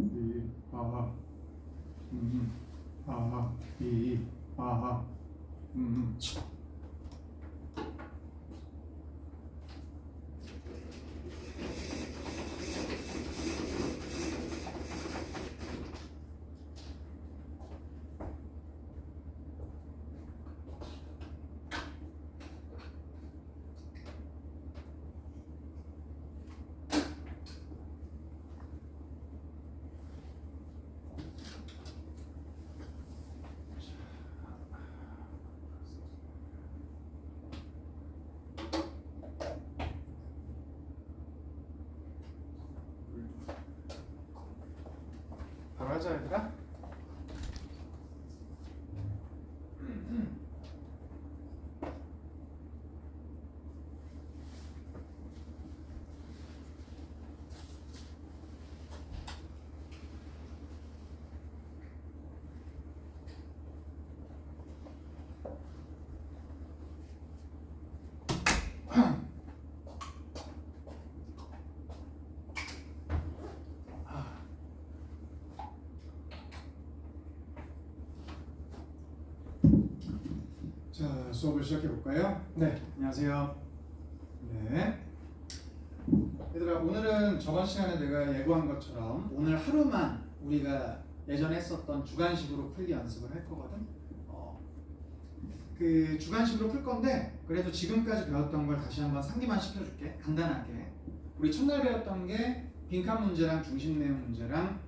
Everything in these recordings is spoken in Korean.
이, 아, 아, 이, 아, 음. 바로 하자 얘들아. 자, 수업을 시작해 볼까요? 네, 안녕하세요. 네, 얘들아, 오늘은 저번 시간에 내가 예고한 것처럼 오늘 하루만 우리가 예전에 했었던 주관식으로 풀기 연습을 할 거거든. 그 주관식으로 풀 건데 그래도 지금까지 배웠던 걸 다시 한번 상기만 시켜줄게. 간단하게. 우리 첫날 배웠던 게 빈칸 문제랑 중심 내용 문제랑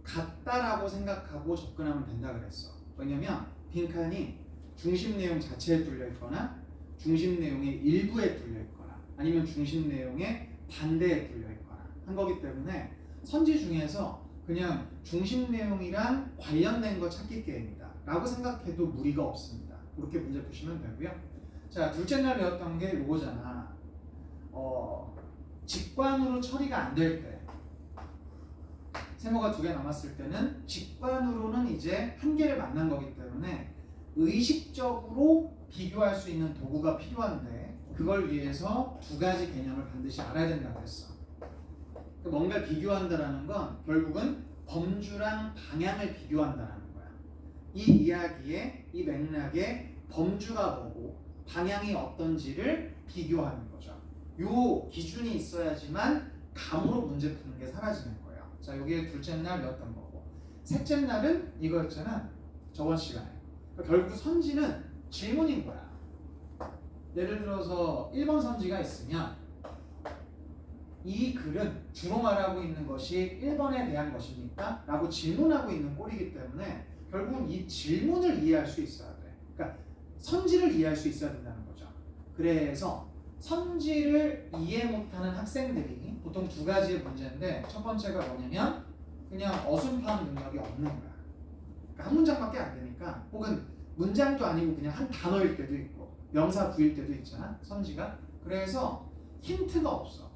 같다라고 생각하고 접근하면 된다 그랬어. 왜냐면 빈칸이 중심 내용 자체에 뚫려 있거나 중심 내용의 일부에 뚫려 있거나 아니면 중심 내용의 반대에 뚫려 있거나 한 거기 때문에 선지 중에서 그냥 중심 내용이랑 관련된 거 찾기 게임이다 라고 생각해도 무리가 없습니다. 그렇게 문제 푸시면 되고요. 자, 둘째 날 배웠던 게 요거잖아. 직관으로 처리가 안 될 때, 세모가 2개 남았을 때는 직관으로는 이제 한계를 만난 거기 때문에 의식적으로 비교할 수 있는 도구가 필요한데 그걸 위해서 2가지 개념을 반드시 알아야 된다고 했어. 뭔가를 비교한다라는 건 결국은 범주랑 방향을 비교한다는 거야. 이 이야기의 이 맥락에 범주가 뭐고 방향이 어떤지를 비교하는 거죠. 요 기준이 있어야지만 감으로 문제 푸는 게 사라지는 거예요. 자, 여기에 둘째 날 배웠던 거고, 셋째 날은 이거였잖아. 저번 시간에. 그러니까 결국 선지는 질문인 거야. 예를 들어서 1번 선지가 있으면 이 글은 주로 말하고 있는 것이 1번에 대한 것입니까? 라고 질문하고 있는 꼴이기 때문에 결국은 이 질문을 이해할 수 있어야 돼. 그러니까 선지를 이해할 수 있어야 된다는 거죠. 그래서 선지를 이해 못하는 학생들이 보통 2가지의 문제인데 첫 번째가 뭐냐면 그냥 어순파악 능력이 없는 거야. 그러니까 한 문장밖에 안 되니까 혹은 문장도 아니고 그냥 한 단어일 때도 있고 명사 구일 때도 있잖아. 선지가. 그래서 힌트가 없어.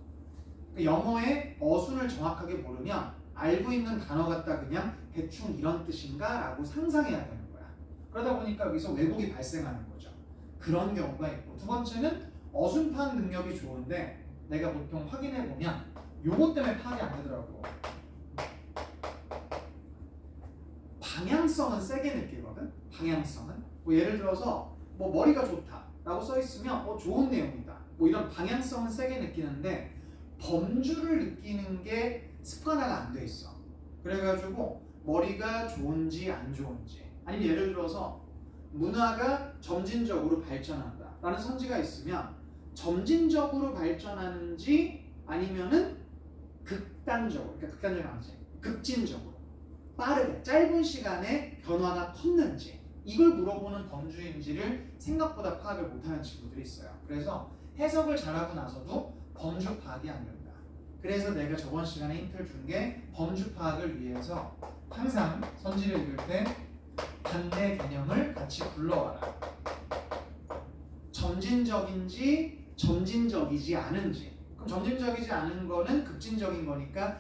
영어의 어순을 정확하게 모르면 알고 있는 단어 같다 그냥 대충 이런 뜻인가 라고 상상해야 되는 거야. 그러다 보니까 여기서 왜곡이 발생하는 거죠. 그런 경우가 있고, 두 번째는 어순 파악 능력이 좋은데 내가 보통 확인해 보면 요것 때문에 파악이 안 되더라고. 방향성은 세게 느끼거든. 방향성은 뭐 예를 들어서 뭐 머리가 좋다 라고 써 있으면 좋은 내용이다 뭐 이런 방향성은 세게 느끼는데 범주를 느끼는 게 습관화가 안 돼 있어. 그래가지고 머리가 좋은지 안 좋은지 아니면 예를 들어서 문화가 점진적으로 발전한다 라는 선지가 있으면 점진적으로 발전하는지 아니면은 극단적으로, 그러니까 극단적으로 아니지, 극진적으로 빠르게 짧은 시간에 변화가 컸는지 이걸 물어보는 범주인지를 생각보다 파악을 못하는 친구들이 있어요. 그래서 해석을 잘하고 나서도 범주 파악이 안 된다. 그래서 내가 저번 시간에 힌트를 준 게 범주 파악을 위해서 항상 선지를 읽을 때 반대 개념을 같이 불러와라. 점진적인지 점진적이지 않은지. 그럼 점진적이지 않은 거는 급진적인 거니까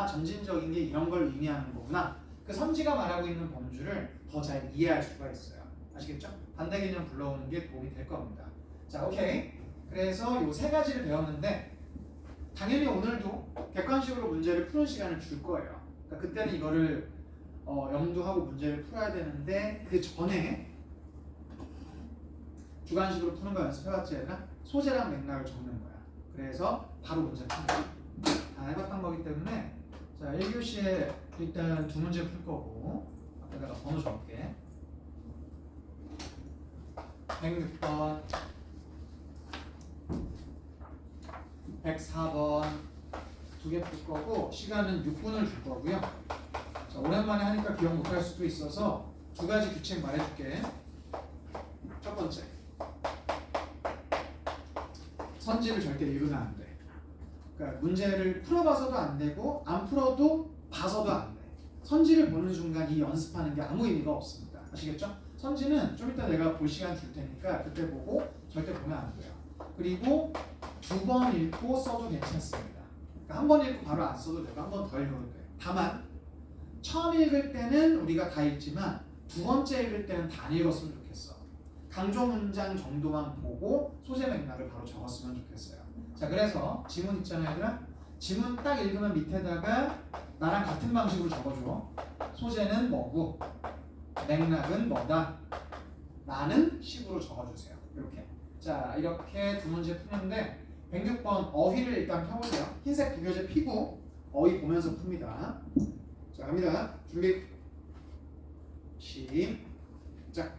점진적인 게 이런 걸 의미하는 거구나. 그 선지가 말하고 있는 범주를 더 잘 이해할 수가 있어요. 아시겠죠? 반대 개념 불러오는 게 도움이 될 겁니다. 자, 오케이. 그래서 요 3가지를 배웠는데 당연히 오늘도 객관식으로 문제를 푸는 시간을 줄 거예요. 그러니까 그때는 이거를 염두하고 문제를 풀어야 되는데 그 전에 주관식으로 푸는 거 연습해봤지 얘들아? 소재랑 맥락을 적는 거야. 그래서 바로 문제 푸는 거야. 다 해봤던 거기 때문에 자 1교시에 일단 두 문제 풀 거고 앞에다가 번호 적을게. 106번 104번 두 개 풀 거고 시간은 6분을 줄 거고요. 자, 오랜만에 하니까 기억 못할 수도 있어서 두 가지 규칙 말해줄게. 첫 번째, 선지를 절대 읽으면 안 돼. 그러니까 문제를 풀어봐서도 안 되고 안 풀어도 봐서도 안 돼. 선지를 보는 순간 이 연습하는 게 아무 의미가 없습니다. 아시겠죠? 선지는 좀 이따 내가 볼 시간 줄 테니까 그때 보고 절대 보면 안 돼요. 그리고 두 번 읽고 써도 괜찮습니다. 그러니까 한 번 읽고 바로 안 써도 되고 한 번 더 읽어도 돼요. 다만 처음 읽을 때는 우리가 다 읽지만 두 번째 읽을 때는 다 안 읽었으면 좋겠어. 강조 문장 정도만 보고 소재 맥락을 바로 적었으면 좋겠어요. 자, 그래서 지문 있잖아요, 얘들아. 지문 딱 읽으면 밑에다가 나랑 같은 방식으로 적어줘. 소재는 뭐고 맥락은 뭐다. 라는 식으로 적어주세요. 이렇게. 자, 이렇게 두 문제 푸는데 106번 어휘를 일단 펴보세요. 흰색 두 교재 피고 어휘 보면서 풉니다. 자, 갑니다. 준비. 시작.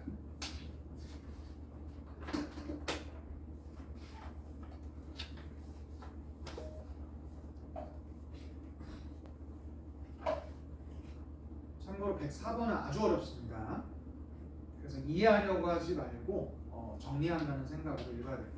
참고로 104번은 아주 어렵습니다. 그래서 이해하려고 하지 말고 정리한다는 생각으로 읽어야 됩니다.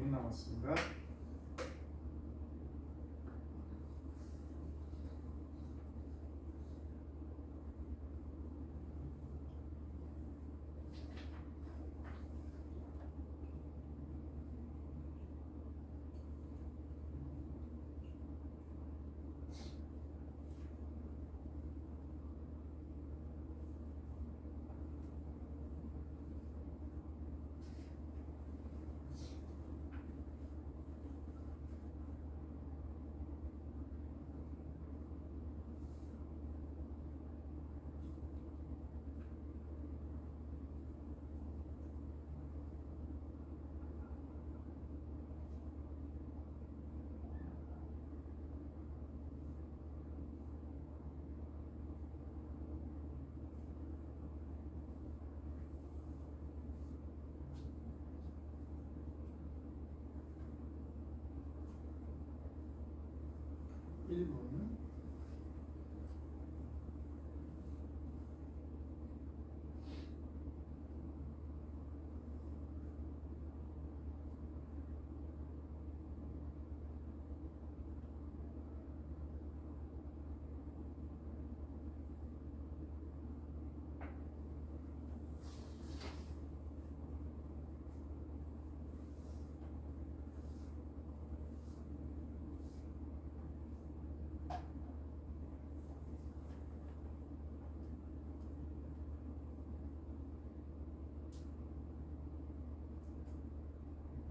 2분 남았습니다.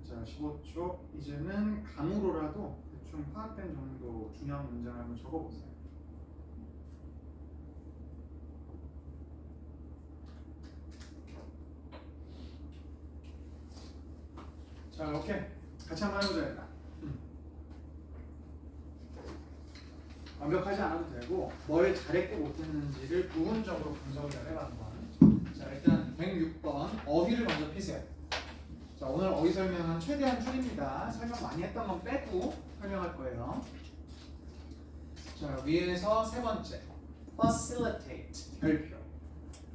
자, 15초. 이제는 감으로라도 대충 파악된 정도 중요한 문장을 한번 적어보세요. 자, 오케이. 같이 한번 해보자 일단. 완벽하지 않아도 되고 뭘 잘했고 못했는지를 부분적으로 분석을 해봐는 건. 자, 일단 106번 어휘를 먼저 피세요. 자, 오늘 어휘 설명은 최대한 줄입니다. 설명 많이 했던 건 빼고 설명할 거예요. 자, 위에서 세 번째 facilitate 별표.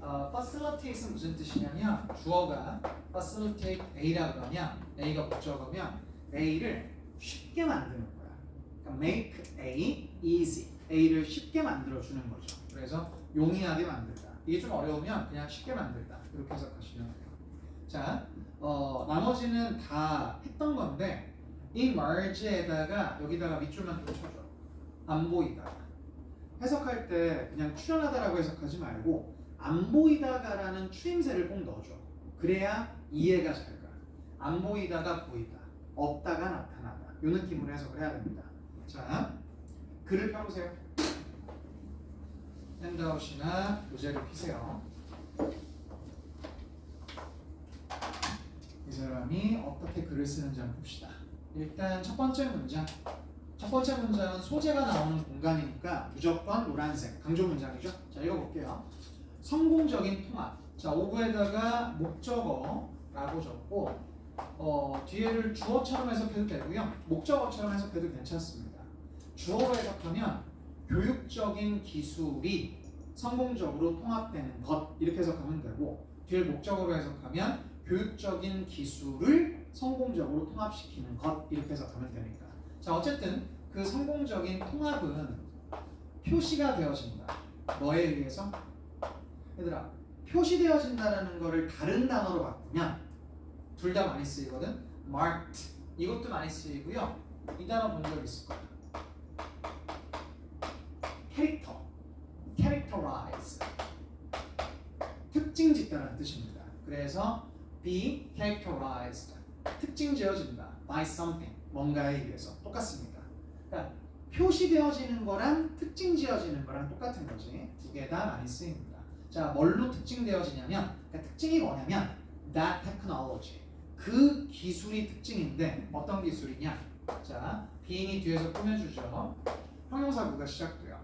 facilitate은 무슨 뜻이냐면 주어가 facilitate A라고 하면 A가 목적어면 A를 쉽게 만드는 거야. 그러니까 make A easy. A를 쉽게 만들어주는 거죠. 그래서 용이하게 만들다. 이게 좀 어려우면 그냥 쉽게 만들다. 이렇게 해석하시면 돼요. 자, 나머지는 다 했던 건데 이 merge에다가 여기다가 밑줄만 좀 쳐줘. 안 보이다. 해석할 때 그냥 출연하다라고 해석하지 말고 안 보이다가라는 추임새를 꼭 넣어줘. 그래야 이해가 잘 가. 안 보이다가 보이다. 없다가 나타나다. 이 느낌으로 해석을 해야 됩니다. 자, 글을 펴보세요. 핸드아웃이나 모자를 피세요. 이 사람이 어떻게 글을 쓰는지 한번 봅시다. 일단 첫 번째 문장. 첫 번째 문장은 소재가 나오는 공간이니까 무조건 노란색 강조 문장이죠. 자, 읽어볼게요. 성공적인 통합. 자, 오브에다가 목적어라고 적고 뒤에를 주어처럼 해석해도 되고요. 목적어처럼 해석해도 괜찮습니다. 주어로 해석하면 교육적인 기술이 성공적으로 통합되는 것 이렇게 해석하면 되고 뒤에 목적어로 해석하면 교육적인 기술을 성공적으로 통합시키는 것 이렇게 해석하면 됩니다. 자, 어쨌든 그 성공적인 통합은 표시가 되어진다. 뭐에 의해서? 얘들아, 표시되어진다라는 거를 다른 단어로 바꾸면 둘 다 많이 쓰이거든. marked 이것도 많이 쓰이고요. 이 단어 본 적 있을 거야. 캐릭터, characterize 특징 짓다라는 뜻입니다. 그래서 be characterized 특징 지어진다 by something 뭔가에 의해서 똑같습니다. 그러니까 표시되어지는 거랑 특징 지어지는 거랑 똑같은 거지. 두 개 다 많이 쓰입니다. 자, 뭘로 특징되어지냐면 그러니까 특징이 뭐냐면 that technology 그 기술이 특징인데 어떤 기술이냐? 자, being이 뒤에서 꾸며주죠. 형용사구가 시작돼요.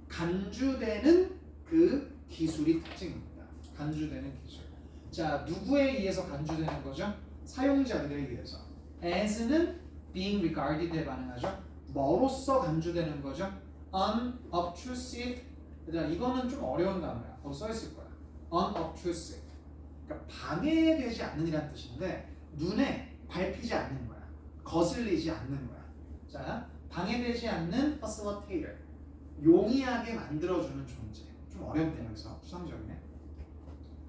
간주되는 그 기술이 특징입니다. 간주되는 기술. 자, 누구에 의해서 간주되는 거죠? 사용자들에 의해서. as는 being regarded에 반응하죠. 뭐로써 간주되는 거죠? unobtrusive. 이거는 좀 어려운 단어야. 거기 써있을 거야. unobtrusive. 그러니까 방해되지 않는이란 뜻인데 눈에 밟히지 않는 거야. 거슬리지 않는 거야. 자, 방해되지 않는 facilitator. 용이하게 만들어주는 존재. 좀 어렵네요. 여기서 추상적이네.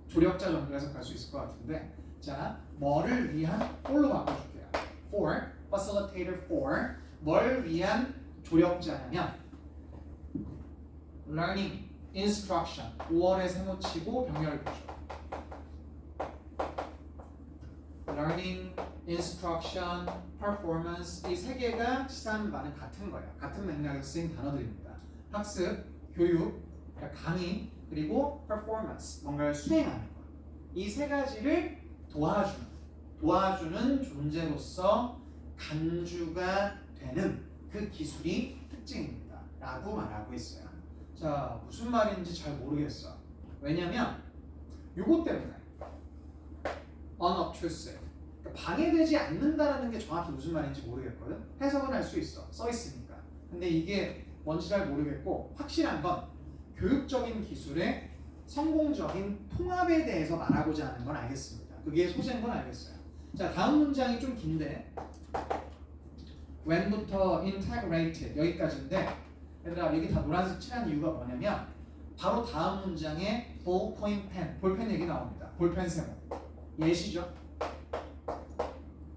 조력자 정도 해석할 수 있을 것 같은데, 자, 뭐를 위한 for로 바꿔줄게요. for, facilitator for, 뭘 위한 조력자냐면 learning, instruction, 5월에 세모치고 병렬 구조. learning, instruction, performance 이 세 개가 시사하는 바는 같은 거예요. 같은 맥락에서 쓰인 단어들입니다. 학습, 교육, 강의, 그리고 performance, 뭔가를 수행하는 것. 이 세 가지를 도와주는 존재로서 간주가 되는 그 기술이 특징입니다. 라고 말하고 있어요. 자, 무슨 말인지 잘 모르겠어. 왜냐면 요것 때문에 unobtrusive, 그러니까 방해되지 않는다라는 게 정확히 무슨 말인지 모르겠거든. 해석은 할 수 있어. 써 있으니까. 근데 이게 뭔지 잘 모르겠고, 확실한 건 교육적인 기술의 성공적인 통합에 대해서 말하고자 하는 건 알겠습니다. 그게 소재인 건 알겠어요. 자, 다음 문장이 좀 긴데 when부터 integrated 여기까지인데, 얘들아 여기 다 노란색 칠한 이유가 뭐냐면 바로 다음 문장에 ballpoint pen, 볼펜 얘기 나옵니다. 볼펜 세모 예시죠.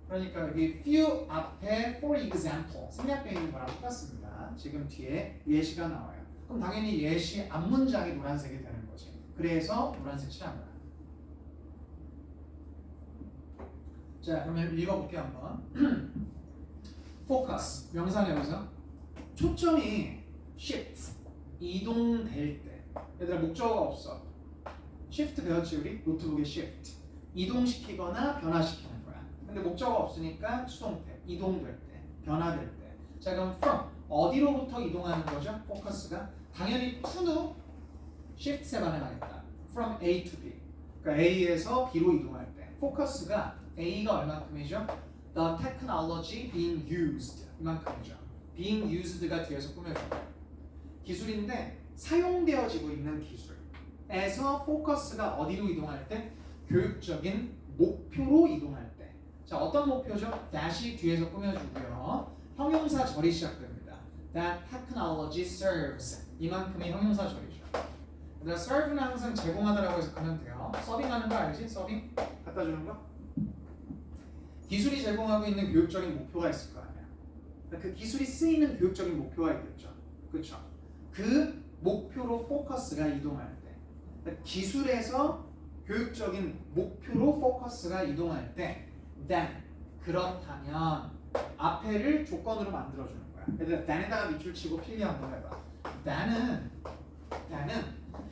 그러니까 여기 few 앞에 for example 생략되어 있는 거랑 똑같습니다. 지금 뒤에 예시가 나와요. 그럼 당연히 예시 앞 문장이 노란색이 되는 거지. 그래서 노란색 칠한 거야. 자, 그러면 읽어볼게요 한번. focus 명사는 여기서 초점이 shift 이동될 때. 얘들아 목적어가 없어. shift 배웠지 우리? 노트북에 shift 이동시키거나 변화시키는 거야. 근데 목적어가 없으니까 수동태 이동될 때, 변화될 때. 자, 그럼 from 어디로부터 이동하는 거죠? focus가 당연히 to로 shift에 반응하겠다. from A to B. 그러니까 A에서 B로 이동할 때 focus가 A가 얼마큼이죠? The technology being used 이만큼이죠. being used가 뒤에서 꾸며줘요. 기술인데 사용되어지고 있는 기술에서 포커스가 어디로 이동할 때? 교육적인 목표로 이동할 때. 자, 어떤 목표죠? that이 뒤에서 꾸며주고요. 형용사절이 시작됩니다. That technology serves 이만큼의 형용사절이죠. 그래서 serve는 항상 제공하다라고 해석하면 돼요. 서빙하는 거 알지? 서빙? 갖다 주는 거? 기술이 제공하고 있는 교육적인 목표가 있을 거 아니야. 그 기술이 쓰이는 교육적인 목표가 있겠죠. 그렇죠? 그 목표로 포커스가 이동할 때, 그러니까 기술에서 교육적인 목표로 포커스가 이동할 때, then 그렇다면 앞에를 조건으로 만들어주는 거야. 얘들아, then에다가 밑줄 치고 필기 한번 해봐. then은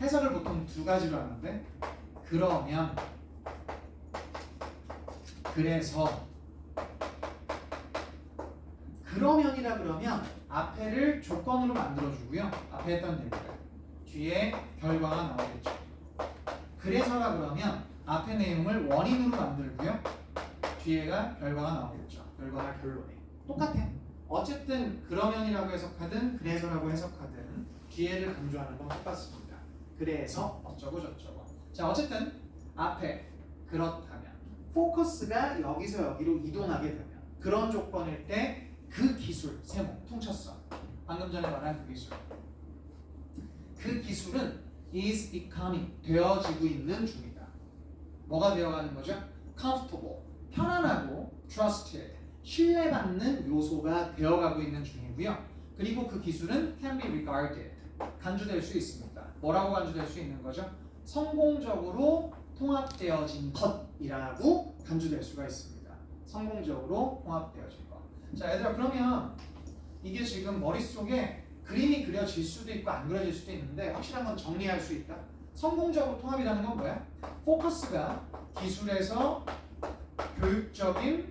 해석을 보통 두 가지로 하는데, 그러면, 그래서, 그러면이라 그러면 앞에를 조건으로 만들어주고요. 앞에 했던 얘기들 뒤에 결과가 나오겠죠. 그래서라 그러면 앞에 내용을 원인으로 만들고요. 뒤에가 결과가 나오겠죠. 결과나 결론이 똑같아. 어쨌든 그러면이라고 해석하든 그래서라고 해석하든 뒤에를 강조하는 건 똑같습니다. 그래서 어쩌고 저쩌고. 자, 어쨌든 앞에 그렇다면 포커스가 여기서 여기로 이동하게 되면 그런 조건일 때 그 기술, 세모, 퉁쳤어. 방금 전에 말한 그 기술. 그 기술은 is becoming, 되어지고 있는 중이다. 뭐가 되어가는 거죠? comfortable, 편안하고 trusted, 신뢰받는 요소가 되어가고 있는 중이고요. 그리고 그 기술은 can be regarded, 간주될 수 있습니다. 뭐라고 간주될 수 있는 거죠? 성공적으로 통합되어진 것이라고 간주될 수가 있습니다. 성공적으로 통합되어진 것. 자, 얘들아, 그러면 이게 지금 머릿속에 그림이 그려질 수도 있고 안 그려질 수도 있는데 확실한 건 정리할 수 있다. 성공적으로 통합이라는 건 뭐야? 포커스가 기술에서 교육적인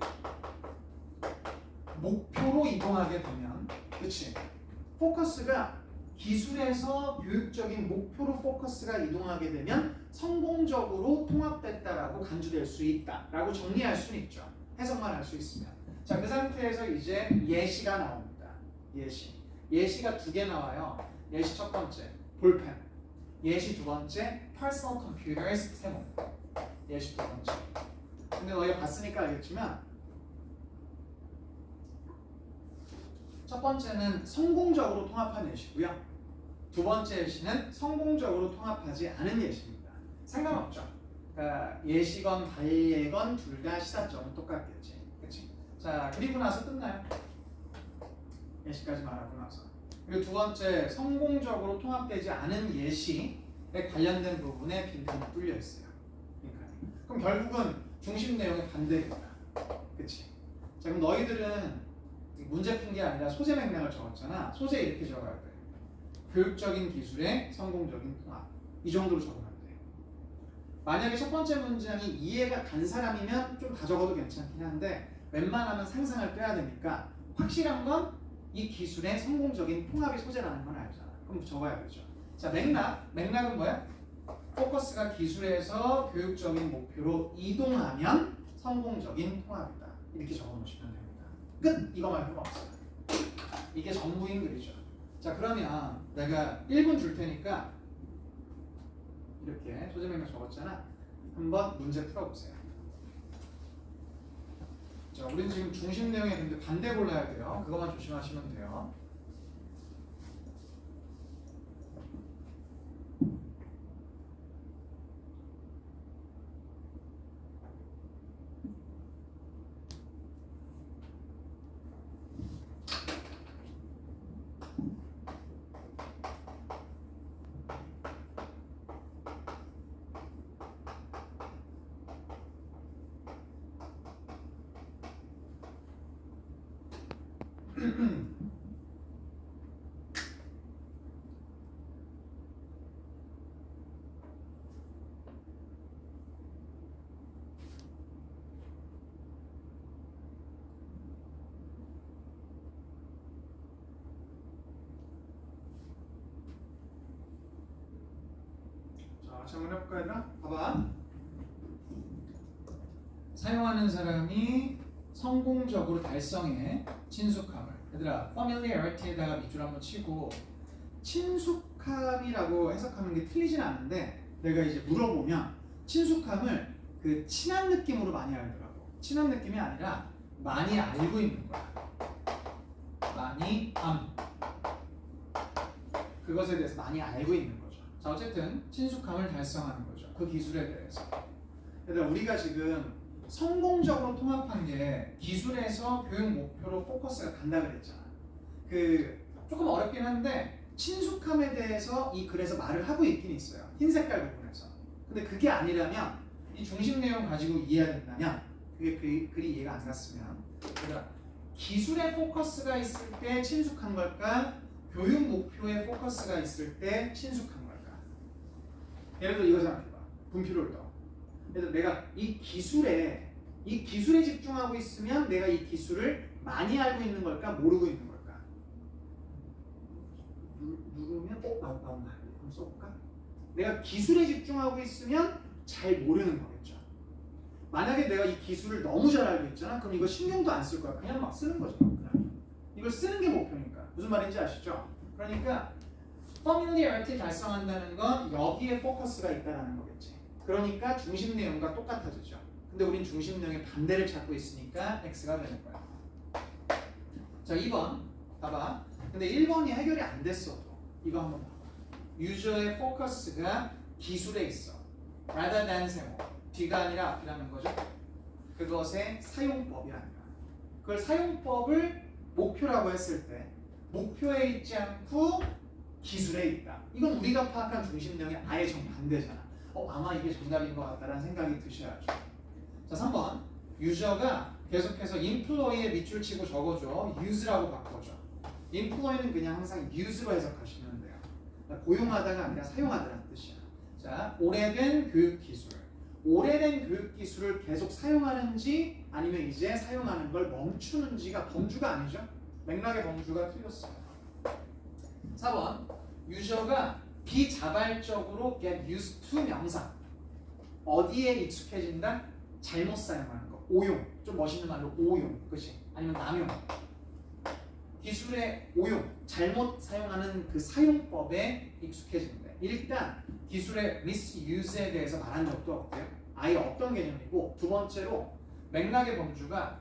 목표로 이동하게 되면, 그치? 포커스가 기술에서 교육적인 목표로 포커스가 이동하게 되면 성공적으로 통합됐다라고 간주될 수 있다라고 정리할 수 있죠. 해석만 할 수 있으면. 자, 그 상태에서 이제 예시가 나옵니다. 예시가 두 개 나와요. 예시 첫 번째 볼펜, 예시 두 번째 personal computers 세모. 예시 두 번째. 근데 너희가 봤으니까 알겠지만 첫 번째는 성공적으로 통합한 예시고요. 두 번째 예시는 성공적으로 통합하지 않은 예시입니다. 상관없죠. 그러니까 예시건 발예건 둘 다 시사점은 똑같겠지. 그치? 자, 그리고 나서 끝나요. 예시까지 말하고 나서. 그리고 두 번째, 성공적으로 통합되지 않은 예시에 관련된 부분에 빈칸이 뚫려 있어요. 빈칸이. 그럼 결국은 중심 내용의 반대입니다. 그치? 자, 그럼 너희들은 문제 푼 게 아니라 소재 맥락을 적었잖아. 소재 이렇게 적어야 돼. 교육적인 기술의 성공적인 통합. 이 정도로 적으면 돼. 만약에 첫 번째 문장이 이해가 간 사람이면 좀 다 적어도 괜찮긴 한데 웬만하면 상상을 빼야 되니까 확실한 건 이 기술의 성공적인 통합이 소재라는 건 알잖아. 그럼 적어야 되죠. 자, 맥락은 뭐야? 포커스가 기술에서 교육적인 목표로 이동하면 성공적인 통합이다. 이렇게 적어놓으시면 됩니다. 끝! 이거 말고는 없어요. 이게 전부인 글이죠. 자, 그러면 내가 1분 줄 테니까 이렇게 소재 맥락 적었잖아. 한번 문제 풀어보세요. 자, 우리는 지금 중심 내용에 근데 반대 골라야 돼요. 그것만 조심하시면 돼요. 자, 같이 한번 해볼까 얘들아? 봐봐. 사용하는 사람이 성공적으로 달성해 친숙함을. 얘들아, familiarity에다가 밑줄 한번 치고 친숙함이라고 해석하는 게 틀리진 않은데 내가 이제 물어보면 친숙함을 그 친한 느낌으로 많이 알더라고. 친한 느낌이 아니라 많이 알고 있는 거야. 많이 그것에 대해서 많이 알고 있는 거죠. 자, 어쨌든 친숙함을 달성하는 거죠. 그 기술에 대해서. 얘들아, 우리가 지금 성공적으로 통합한 게 기술에서 교육 목표로 포커스가 간다 그랬잖아. 그 조금 어렵긴 한데 친숙함에 대해서 이 글에서 말을 하고 있긴 있어요. 흰 색깔 부분에서. 근데 그게 아니라면 이 중심 내용 가지고 이해해야 된다면 그게 글이 이해가 안 갔으면 그러니까 기술에 포커스가 있을 때 친숙한 걸까? 교육 목표에 포커스가 있을 때 친숙한 걸까? 예를 들어 이거 생각해봐. 분표를 떠. 그래서 내가 이 기술에 집중하고 있으면 내가 이 기술을 많이 알고 있는 걸까? 모르고 있는 걸까? 누르면 나온다. 한번 써볼까? 내가 기술에 집중하고 있으면 잘 모르는 거겠죠. 만약에 내가 이 기술을 너무 잘 알고 있잖아. 그럼 이거 신경도 안 쓸 거야. 그냥 막 쓰는 거죠. 그냥. 이걸 쓰는 게 목표니까. 무슨 말인지 아시죠? 그러니까 familiarity 달성한다는 건 여기에 포커스가 있다는 거겠지. 그러니까 중심 내용과 똑같아지죠. 근데 우린 중심 내용의 반대를 찾고 있으니까 X가 되는 거야. 자, 2번 봐봐. 근데 1번이 해결이 안 됐어도 이거 한번 봐봐. 유저의 포커스가 기술에 있어. rather than 세모. 뒤가 아니라 앞이라는 거죠. 그것의 사용법이라는 거야. 그걸 사용법을 목표라고 했을 때 목표에 있지 않고 기술에 있다. 이건 우리가 파악한 중심 내용이 아예 정반대잖아. 아마 이게 정답인 것 같다라는 생각이 드셔야죠. 자, 3번. 유저가 계속해서 employee에 밑줄 치고 적어줘. use라고 바꿔줘. employee는 그냥 항상 use로 해석하시면 돼요. 그러니까 고용하다가 아니라 사용하다라는 뜻이야. 자, 오래된 교육 기술. 오래된 교육 기술을 계속 사용하는지 아니면 이제 사용하는 걸 멈추는지가 범주가 아니죠. 맥락의 범주가 틀렸어요. 4번. 유저가 비자발적으로 get used to 명사. 어디에 익숙해진다? 잘못 사용하는 거. 오용. 좀 멋있는 말로 오용. 그치? 아니면 남용. 기술의 오용. 잘못 사용하는 그 사용법에 익숙해진대. 일단 기술의 misuse에 대해서 말한 적도 없대요. 아예 어떤 개념이고, 두 번째로 맥락의 범주가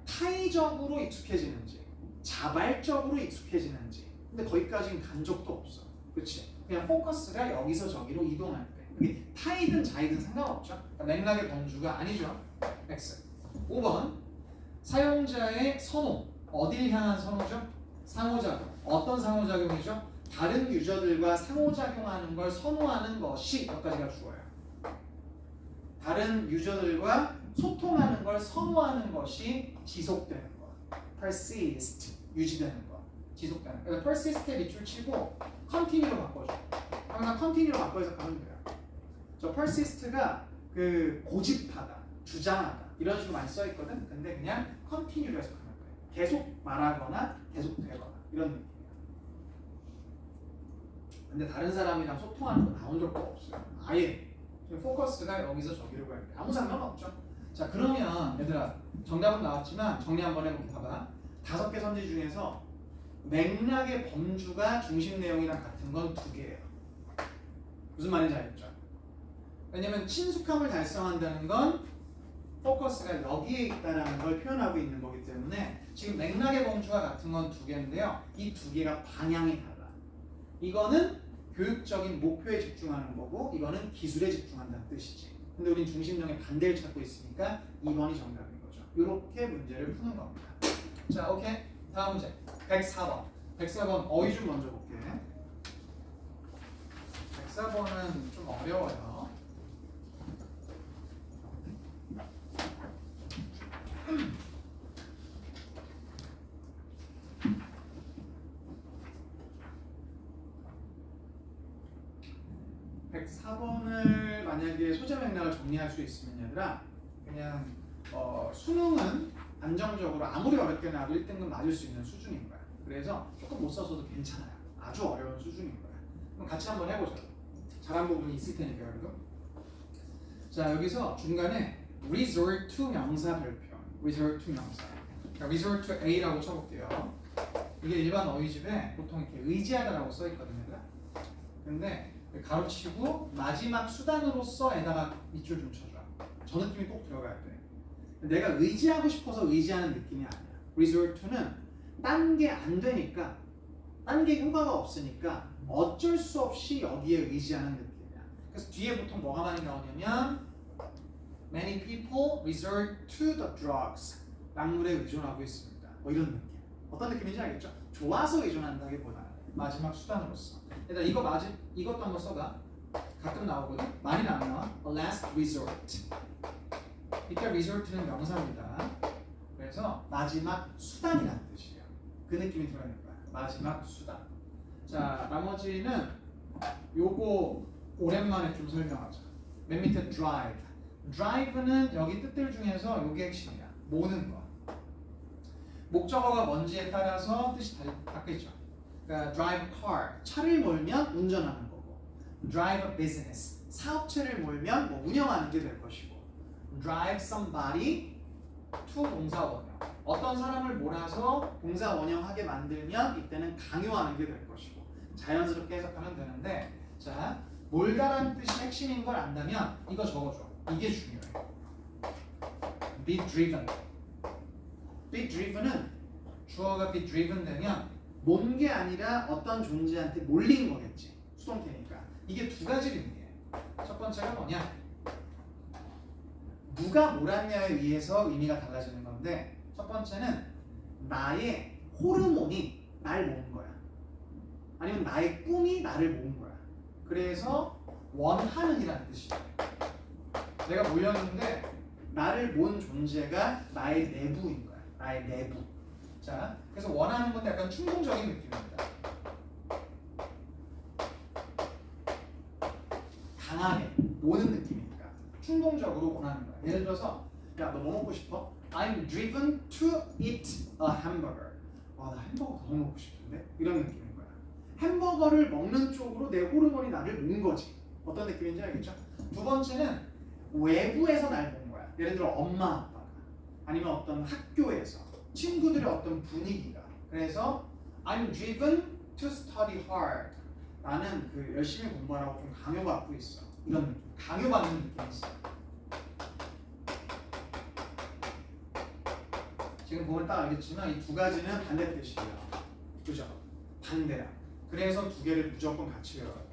타의적으로 익숙해지는지 자발적으로 익숙해지는지. 근데 거기까지는 간 적도 없어. 그렇지? 그냥 포커스가 여기서 저기로 이동할 때. 그게 타이든 자이든 상관없죠. 그러니까 맥락의 범주가 아니죠. X. 5번 사용자의 선호. 어딜 향한 선호죠? 상호작용. 어떤 상호작용이죠? 다른 유저들과 상호작용하는 걸 선호하는 것이 여기까지가 주어요. 다른 유저들과 소통하는 걸 선호하는 것이 지속되는 것. persist, 유지되는 것. 지속되는 것. persist의 밑줄 치고 continue로 바꿔줘. 항상 continue로 바꿔서 가면 돼요. 저 persist가 그 고집하다, 주장하다 이런 식으로 많이 써 있거든. 근데 그냥 continue로 해서 가면 돼. 계속 말하거나 계속 되거나 이런 느낌이야. 근데 다른 사람이랑 소통하는 거 나온 적도 없어요. 아예. 포커스가 여기서 저기로 갈 때 아무 상관없죠. 자, 그러면 얘들아 정답은 나왔지만 정리 한번 해볼게. 봐봐. 5개 선지 중에서 맥락의 범주가 중심 내용이랑 같은 건 2개예요. 무슨 말인지 알겠죠? 왜냐면 친숙함을 달성한다는 건 포커스가 여기에 있다는 걸 표현하고 있는 거기 때문에 지금 맥락의 범주가 같은 건 2개인데요. 이 2개가 방향이 달라. 이거는 교육적인 목표에 집중하는 거고 이거는 기술에 집중한다는 뜻이지. 근데 우린 중심령의 반대를 찾고 있으니까 2번이 정답인 거죠. 이렇게 문제를 푸는 겁니다. 자, 오케이. 다음 문제. 104번. 104번 어휘 좀 먼저 볼게. 104번은 좀 어려워요. (104번을) 만약에 소재 맥락을 정리할 수 있으면 얘들아 그냥 수능은 안정적으로 아무리 어렵게 나와도 1등급 맞을 수 있는 수준인 거야. 그래서 조금 못 써서도 괜찮아요. 아주 어려운 수준인 거야. 그럼 같이 한번 해보자. 잘한 부분이 있을 테니까 그래도. 자, 여기서 중간에 resort to 명사 별표, resort to 명사. 그러니까 resort to A라고 쳐볼게요. 이게 일반 어휘집에 보통 이렇게 의지하다라고 써 있거든요. 근데 가로치고 마지막 수단으로서에다가 밑줄 좀 쳐줘. 저 느낌이 꼭 들어가야 돼. 내가 의지하고 싶어서 의지하는 느낌이 아니야. resort to는 딴 게 안 되니까, 딴 게 효과가 없으니까 어쩔 수 없이 여기에 의지하는 느낌이야. 그래서 뒤에 보통 뭐가 많이 나오냐면 many people resort to the drugs. 약물에 의존하고 있습니다. 뭐 이런 느낌. 어떤 느낌인지 알겠죠? 좋아서 의존한다기보다는 마지막 수단으로서. 일단 이것도 한번 써봐. 가끔 나오거든. 많이 안 나와. A last resort. 이때 resort는 명사입니다. 그래서 마지막 수단이라는 뜻이에요. 그 느낌이 들어있는 거야. 마지막 수단. 자, 나머지는 요거 오랜만에 좀 설명하자. 맨 밑에 drive. drive는 여기 뜻들 중에서 요게 핵심이야. 모는 거. 목적어가 뭔지에 따라서 뜻이 바뀌죠. 그러니까 drive car, 차를 몰면 운전하는 거고, drive a business, 사업체를 몰면 뭐 운영하는 게 될 것이고, drive somebody to 봉사 원형, 어떤 사람을 몰아서 봉사 원형하게 만들면 이때는 강요하는 게 될 것이고, 자연스럽게 해석하면 되는데, 자, 몰다라는 뜻이 핵심인 걸 안다면 이거 적어줘. 이게 중요해. be driven. be driven은 주어가 be driven 되면 뭔 게 아니라 어떤 존재한테 몰린 거겠지. 수동태니까. 이게 두 가지 의미예요. 첫 번째가 뭐냐? 누가 몰았냐에 의해서 의미가 달라지는 건데, 첫 번째는 나의 호르몬이 날 모은 거야. 아니면 나의 꿈이 나를 모은 거야. 그래서 원하는이라는 뜻이야. 내가 몰렸는데 나를 모은 존재가 나의 내부인 거야. 나의 내부. 자, 그래서 원하는 건데 약간 충동적인 느낌입니다. 강하게 모는 느낌이니까 충동적으로 원하는 거야. 예를 들어서 야, 너 뭐 먹고 싶어? I'm driven to eat a hamburger. 와, 나 햄버거 더 먹고 싶은데? 이런 느낌인 거야. 햄버거를 먹는 쪽으로 내 호르몬이 나를 모은 거지. 어떤 느낌인지 알겠죠? 두 번째는 외부에서 날 모은 거야. 예를 들어 엄마, 아빠가 아니면 어떤 학교에서 친구들의 어떤 분위기가. 그래서 I'm driven to study hard. 나는 그 열심히 공부하라고 좀 강요받고 있어. 이런 느낌. 강요받는 느낌이 있어. 지금 보면 딱 알겠지만 이 두 가지는 반대 뜻이에요. 그죠? 반대야. 그래서 두 개를 무조건 같이 외워야 돼.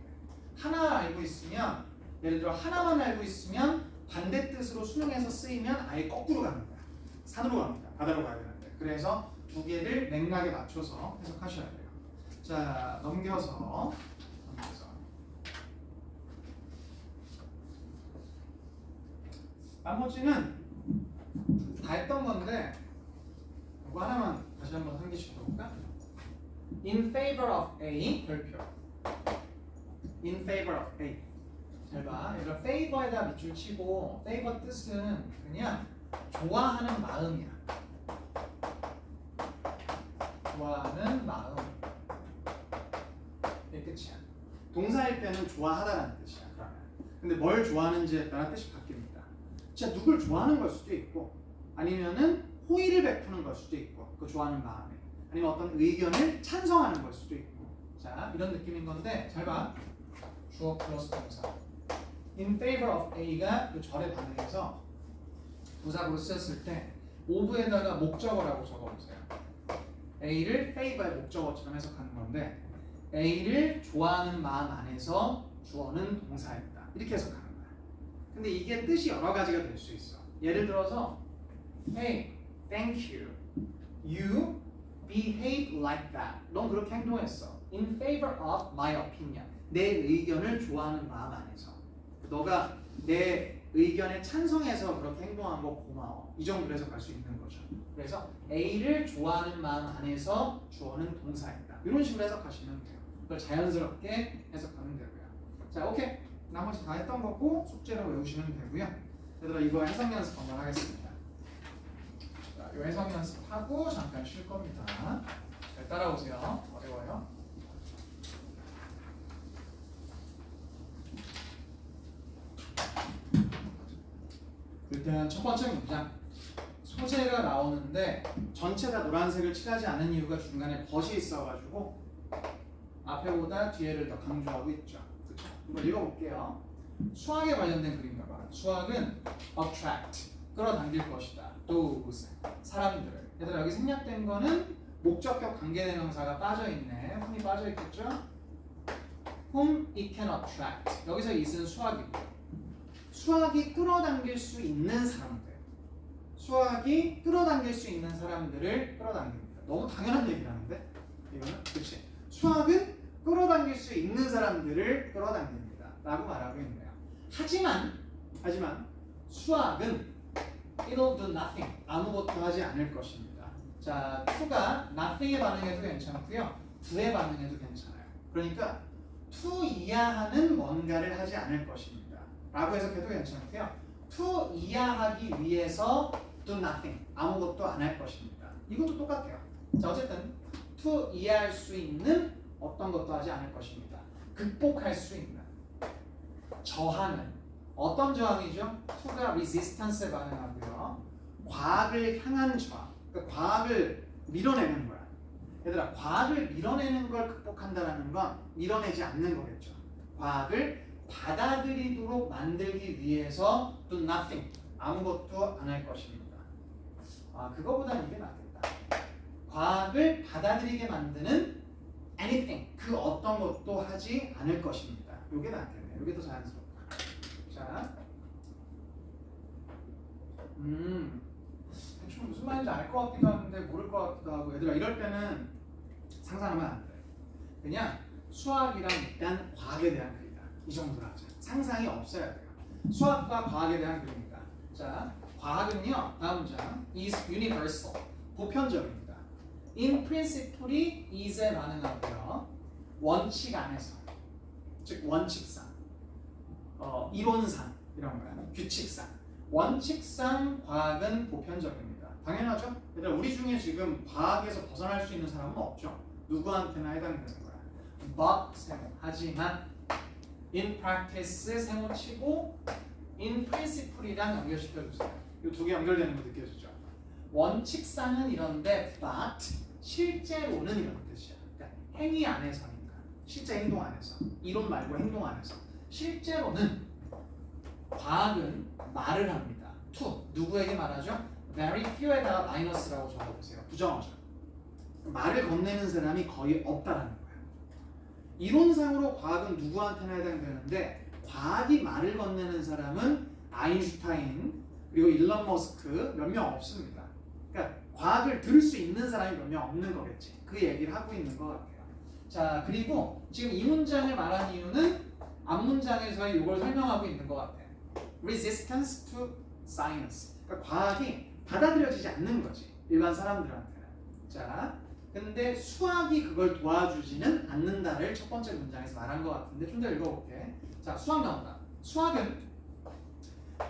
하나 알고 있으면 예를 들어 하나만 알고 있으면 반대 뜻으로 수능에서 쓰이면 아예 거꾸로 가는 거야. 산으로 갑니다. 바다로 가야 되는데. 그래서 두 개를 맥락에 맞춰서 해석하셔야 돼요. 자, 넘겨서 나머지는 다 했던 건데 이거 하나만 다시 한번 한 개씩 볼까? In favor of A 별표. In favor of A. 잘 봐. 얘들아 favor에다 밑줄 치고 favor 뜻은 그냥 좋아하는 마음이야. 좋아하는 마음. 이게 끝이야. 동사일 때는 좋아하다라는 뜻이야. 그러면. 근데 뭘 좋아하는지에 따라 뜻이 바뀝니다. 진짜 누굴 좋아하는 걸 수도 있고 아니면은 호의를 베푸는 걸 수도 있고 그 좋아하는 마음에 아니면 어떤 의견을 찬성하는 걸 수도 있고 자 이런 느낌인 건데 잘 봐. 주어 플러스 동사. In favor of A가 그 절에 반응해서 부사구로 쓰였을 때 of에다가 목적어라고 적어보세요. A를 favor의 목적어처럼 해석하는 건데 A를 좋아하는 마음 안에서 주어는 동사였다. 이렇게 해석하는 거야. 근데 이게 뜻이 여러 가지가 될 수 있어. 예를 들어서 Hey, thank you. You behave like that. 넌 그렇게 행동했어. In favor of my opinion. 내 의견을 좋아하는 마음 안에서. 너가 내 의견에 찬성해서 그렇게 행동한 거 고마워. 이 정도로 해석할 수 있는 거죠. 그래서 A를 좋아하는 마음 안에서 주어는 동사이다. 이런 식으로 해석하시면 돼요. 그걸 자연스럽게 해석하면 되고요. 자, 오케이. 나머지 다 했던 거고 숙제로 외우시면 되고요. 얘들아 이거 해석 연습 한번 하겠습니다. 자, 이 해석 연습하고 잠깐 쉴 겁니다. 잘 따라오세요. 어려워요. 일단 첫 번째 문장. 소재가 나오는데 전체 다 노란색을 칠하지 않은 이유가 중간에 벗이 있어가지고 앞에보다 뒤에를 더 강조하고 있죠. 그렇죠? 한번 읽어볼게요. 수학에 관련된 그림가 봐. 수학은 attract, 끌어당길 것이다. those, 사람들을. 얘들아 여기 생략된 거는 목적격 관계대명사가 빠져있네. whom이 빠져있겠죠? whom it can attract. 여기서 it은 수학이고요. 수학이 끌어당길 수 있는 사람들. 수학이 끌어당길 수 있는 사람들을 끌어당깁니다. 너무 당연한 얘기를 하는데 이거는 그치? 수학은 끌어당길 수 있는 사람들을 끌어당깁니다. 라고 말하고 있네요. 하지만 수학은 it'll do nothing. 아무것도 하지 않을 것입니다. 자, to가 nothing에 반응해도 괜찮고요. do에 반응해도 괜찮아요. 그러니까 to 이하하는 뭔가를 하지 않을 것입니다. 라고 해석해도 괜찮고요. to 이하하기 위해서 do nothing. 아무것도 안 할 것입니다. 이것도 똑같아요. 자, 어쨌든 to 이해할 수 있는 어떤 것도 하지 않을 것입니다. 극복할 수 있는 저항은 어떤 저항이죠? to가 resistance에 반응하고요. 과학을 향한 저항. 그러니까 과학을 밀어내는 거야. 얘들아, 과학을 밀어내는 걸 극복한다는 건 밀어내지 않는 거겠죠. 과학을 받아들이도록 만들기 위해서 do nothing. 아무것도 안 할 것입니다. 아, 그거보다는 이게 낫겠다. 과학을 받아들이게 만드는 anything. 그 어떤 것도 하지 않을 것입니다. 이게 낫겠네. 이게 더 자연스럽다. 자, 대충 무슨 말인지 알 것 같기도 하는데 모를 것 같기도 하고 얘들아 이럴 때는 상상하면 안 돼. 그냥 수학이랑 일단 과학에 대한 글이다. 이 정도로 하자. 상상이 없어야 돼요. 수학과 과학에 대한 글입니다. 자, 과학은요. 다음 장 is universal. 보편적입니다. in principle이 is에 반응하고요. 원칙 안에서. 즉 원칙상. 이론상 이런 거야. 규칙상. 원칙상 과학은 보편적입니다. 당연하죠? 얘들아 우리 중에 지금 과학에서 벗어날 수 있는 사람은 없죠. 누구한테나 해당되는 거야. but 세모. 하지만 in practice 세모 치고 in principle이랑 연결시켜주세요. 이 두 개 연결되는 거 느껴지죠? 원칙상은 이런데 but 실제로는 이런 뜻이야. 그러니까 행위 안에서니까. 실제 행동 안에서. 이론 말고 행동 안에서. 실제로는 과학은 말을 합니다. to 누구에게 말하죠? very few에다가 마이너스라고 적어보세요. 부정어죠. 말을 건네는 사람이 거의 없다라는 거예요. 이론상으로 과학은 누구한테나 해당되는데 과학이 말을 건네는 사람은 아인슈타인 그리고 일론 머스크 몇 명 없습니다. 그러니까 과학을 들을 수 있는 사람이 몇 명 없는 거겠지. 그 얘기를 하고 있는 것 같아요. 자, 그리고 지금 이 문장을 말한 이유는 앞 문장에서 이걸 설명하고 있는 것 같아요. Resistance to science. 그러니까 과학이 받아들여지지 않는 거지. 일반 사람들한테는. 자, 근데 수학이 그걸 도와주지는 않는다를 첫 번째 문장에서 말한 것 같은데 좀 더 읽어볼게. 자, 수학 나온다. 수학은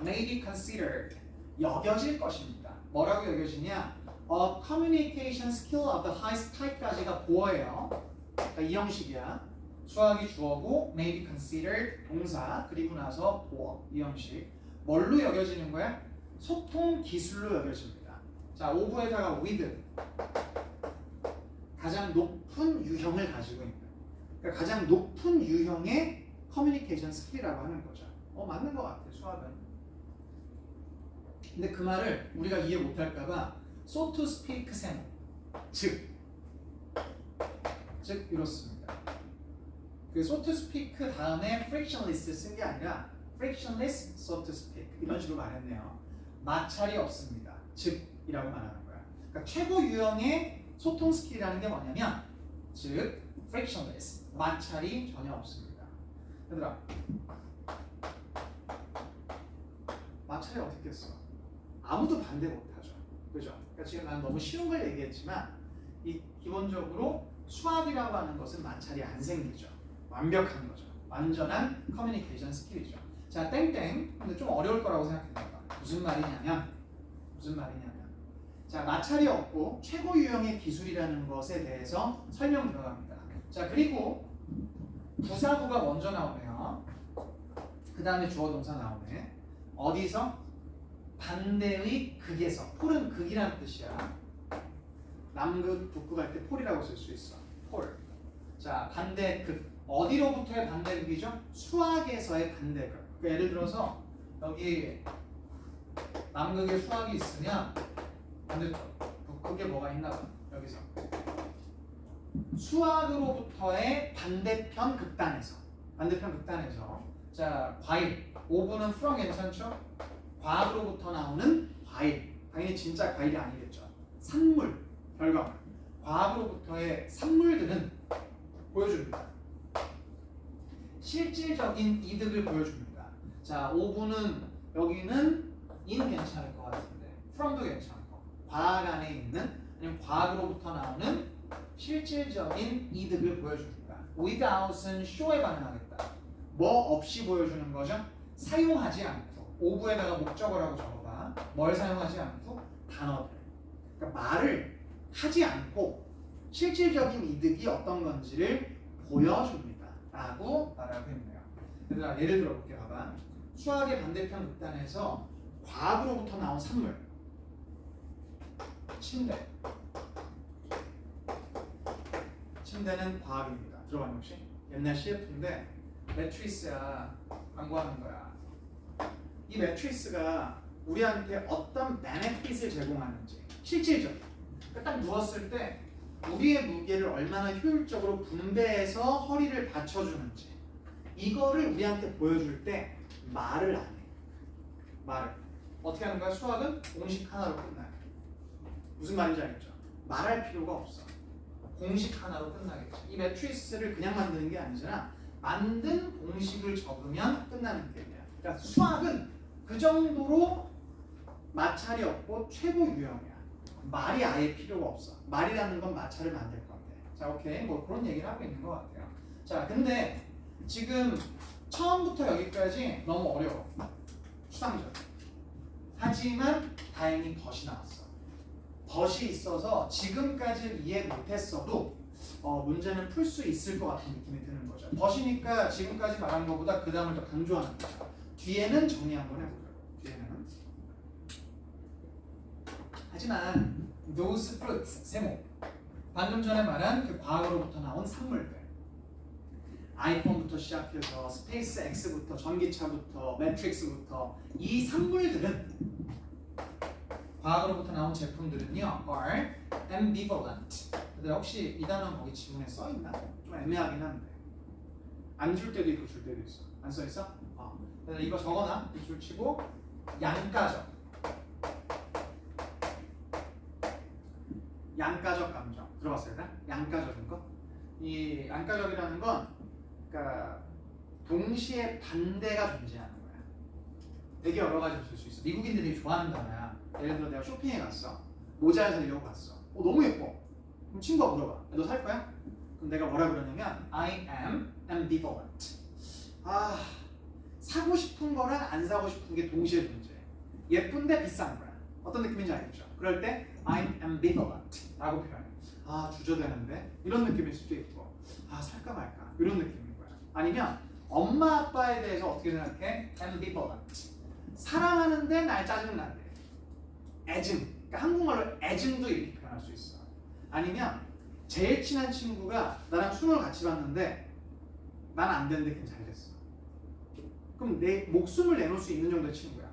may be considered 여겨질 것입니다. 뭐라고 여겨지냐? A communication skill of the highest type까지가 보어예요. 그러니까 이 형식이야. 수학이 주어고 may be considered 동사 그리고 나서 보어 이 형식. 뭘로 여겨지는 거야? 소통 기술로 여겨집니다. 자, 오브에다가 with 가장 높은 유형을 가지고 있는. 그러니까 가장 높은 유형의 커뮤니케이션 스킬이라고 하는 거죠. 맞는 것 같아 수학은. 근데 그 말을 우리가 이해 못할까봐 so to speak 세모 즉 이렇습니다. 그 so to speak 다음에 frictionless 쓴 게 아니라 frictionless so to speak 이런 식으로 말했네요. 마찰이 없습니다. 즉이라고 말하는 거야. 그러니까 최고 유형의 소통 스킬이라는 게 뭐냐면 즉 frictionless 마찰이 전혀 없습니다. 얘들아 마찰이 어떻겠어? 아무도 반대 못하죠. 그죠? 그러니까 지금 난 너무 쉬운 걸 얘기했지만 이 기본적으로 수학이라고 하는 것은 마찰이 안 생기죠. 완벽한 거죠. 완전한 커뮤니케이션 스킬이죠. 자, 땡땡. 근데 좀 어려울 거라고 생각해봐요. 무슨 말이냐면 자, 마찰이 없고 최고 유형의 기술이라는 것에 대해서 설명 들어갑니다. 자, 그리고 부사구가 먼저 나오네요. 그 다음에 주어 동사 나오네. 어디서? 반대의 극에서. 폴은 극이라는 뜻이야. 남극, 북극 할 때 폴이라고 쓸 수 있어. 폴. 자, 반대극. 어디로부터의 반대극이죠? 수학에서의 반대극. 그러니까 예를 들어서 여기 남극에 수학이 있으면 반대쪽 북극에 뭐가 있나 봐. 여기서 수학으로부터의 반대편 극단에서 자, 과일. 오브는 from 괜찮죠? 과학으로부터 나오는 과일. 당연히 진짜 과일이 아니겠죠. 산물, 결과물. 과학으로부터의 산물들은 보여줍니다. 실질적인 이득을 보여줍니다. 자, 오브는 여기는 in 괜찮을 것 같은데 from도 괜찮고 과학 안에 있는 아니면 과학으로부터 나오는 실질적인 이득을 보여줍니다. without은 show에 반응하겠다. 뭐 없이 보여주는 거죠? 사용하지 않고 오브에다가 목적어라고 적어봐. 뭘 사용하지 않고? 단어들. 그러니까 말을 하지 않고 실질적인 이득이 어떤 건지를 보여줍니다. 라고 말하고 있네요. 얘들아 예를 들어볼게. 봐봐. 수학의 반대편 극단에서 과학으로부터 나온 산물. 침대. 침대는 과학입니다. 들어봤니 혹시? 옛날 CF인데 매트리스야. 광고하는 거야. 이 매트리스가 우리한테 어떤 베네핏을 제공하는지 실질적으로 그러니까 딱 누웠을 때 우리의 무게를 얼마나 효율적으로 분배해서 허리를 받쳐주는지 이거를 우리한테 보여줄 때 말을 안 해. 말을 어떻게 하는 거야? 수학은 공식 하나로 끝나요. 무슨 말인지 알겠죠? 말할 필요가 없어. 공식 하나로 끝나겠죠. 이 매트리스를 그냥 만드는 게 아니잖아. 만든 공식을 적으면 끝나는 게임이야. 그러니까 수학은 그 정도로 마찰이 없고 최고 유형이야. 말이 아예 필요가 없어. 말이라는 건 마찰을 만들 건데. 자, 오케이. 뭐 그런 얘기를 하고 있는 것 같아요. 자, 근데 지금 처음부터 여기까지 너무 어려워. 추상적. 하지만 다행히 벗이 나왔어. 벗이 있어서 지금까지 이해 못했어도 문제는 풀 수 있을 것 같은 느낌이 드는 거죠. 벗이니까 지금까지 말한 것보다 그 다음을 더 강조하는 거죠. 뒤에는 정리 한번 해보자고. 뒤에는. 하지만 those fruits, 세모. 방금 전에 말한 그 과학으로부터 나온 산물들. 아이폰부터 시작해서 스페이스 X부터 전기차부터 매트릭스부터 이 산물들은 과학으로부터 나온 제품들은요 are ambivalent. 근데 혹시 이 단어 거기 지문에 써 있나? 좀 애매하긴 한데 안 줄 때도 있고 줄 때도 있어. 안 써 있어? 그래서 이거 적어놔. 이 줄 치고 양가적. 양가적 감정 들어봤어요? 양가적인 거? 이 양가적이라는 건 그러니까 동시에 반대가 존재하는 거야. 되게 여러 가지 있을 수 있어. 미국인들이 좋아하는 단어야. 예를 들어 내가 쇼핑에 갔어. 모자를 사려고 갔어. 너무 예뻐. 그럼 친구가 물어봐. 너 살 거야? 그럼 내가 뭐라 그러냐면 I am ambivalent. 사고 싶은 거랑 안 사고 싶은 게 동시에 존재해. 예쁜데 비싼 거야. 어떤 느낌인지 알겠죠? 그럴 때 I'm ambivalent 라고 표현해. 주저되는데? 이런 느낌일 수도 있고 살까 말까 이런 느낌인 거야. 아니면 엄마 아빠에 대해서 어떻게 생각해? ambivalent. 사랑하는데 날 짜증난대. 애증. 그러니까 한국말로 애증도 이렇게 표현할 수 있어. 아니면 제일 친한 친구가 나랑 술을 같이 봤는데 난 안 되는데 걔는 잘 됐어. 그럼 내 목숨을 내놓을 수 있는 정도의 친구야.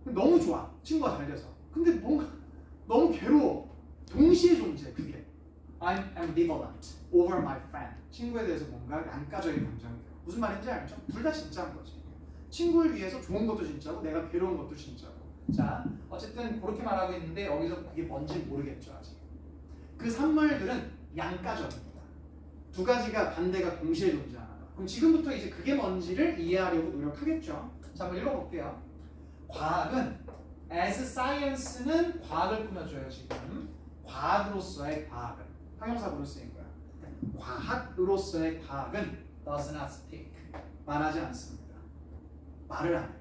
너무 좋아. 친구가 잘 돼서. 근데 뭔가 너무 괴로워. 동시에 존재해 그게. I'm ambivalent over my friend. 친구에 대해서 뭔가 양가적인 감정이 들어. 무슨 말인지 알죠? 둘 다 진짜인 거지. 친구를 위해서 좋은 것도 진짜고 내가 괴로운 것도 진짜고. 자, 어쨌든 그렇게 말하고 있는데 여기서 그게 뭔지 모르겠죠 아직. 그 산물들은 양가적입니다. 두 가지가 반대가 동시에 존재하는 거. 그럼 지금부터 이제 그게 뭔지를 이해하려고 노력하겠죠. 자, 한번 읽어볼게요. 과학은 as science는 과학을 꾸며줘요 지금. 과학으로서의 과학은 형용사로 쓰인 거야. 과학으로서의 과학은 does not speak. 말하지 않습니다. 말을 안 해요.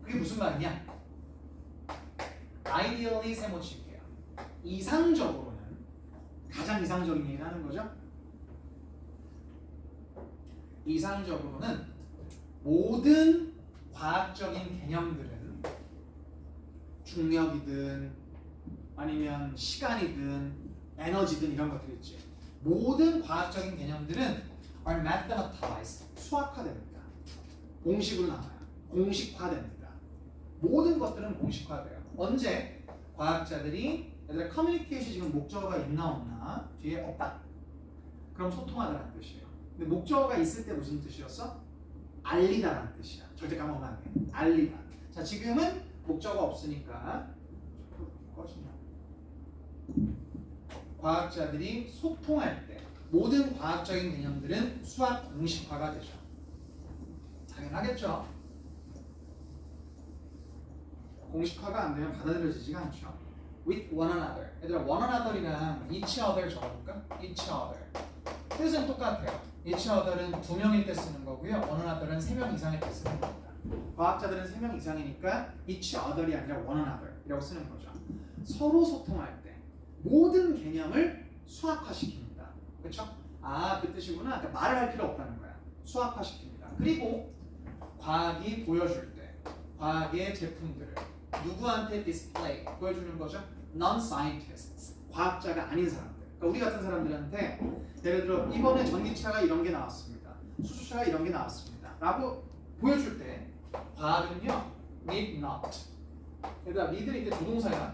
그게 무슨 말이냐? ideally 세모칠게요. 이상적으로는 가장 이상적인 얘기를 하는 거죠. 이상적으로는 모든 과학적인 개념들은 중력이든 아니면 시간이든 에너지든 이런 것들 있지. 모든 과학적인 개념들은 are mathematized. 수학화됩니다. 공식으로 나와요. 공식화됩니다. 모든 것들은 공식화돼요. 언제? 과학자들이 얘들아 커뮤니케이션 지금 목적어가 있나 없나? 뒤에 없다. 그럼 소통하다라는 뜻이에요. 근데 목적어가 있을 때 무슨 뜻이었어? 알리다라는 뜻이야. 절대 까먹으면 안 돼. 알리다. 자, 지금은 목적어가 없으니까 꺼지냐? 과학자들이 소통할 때 모든 과학적인 개념들은 수학 공식화가 되죠. 당연하겠죠. 공식화가 안 되면 받아들여지지가 않죠. With one another. 얘들아 one another이랑 each other 적어볼까? each other. 뜻은 똑같아요. each other는 두 명일 때 쓰는 거고요. one another는 세 명 이상일 때 쓰는 겁니다. 과학자들은 세 명 이상이니까 each other이 아니라 one another 이라고 쓰는 거죠. 서로 소통할 때 모든 개념을 수학화시킵니다. 그렇죠? 그 뜻이구나. 그러니까 말을 할 필요 없다는 거야. 수학화시킵니다. 그리고 과학이 보여줄 때 과학의 제품들을 누구한테 디스플레이 보여주는 거죠? non-scientists. 과학자가 아닌 사람들. 그러니까 우리 같은 사람들한테 예를 들어 이번에 전기차가 이런 게 나왔습니다. 수소차가 이런 게 나왔습니다. 라고 보여줄 때 과학은요 need not. 얘들아 need는 이때 조동사야.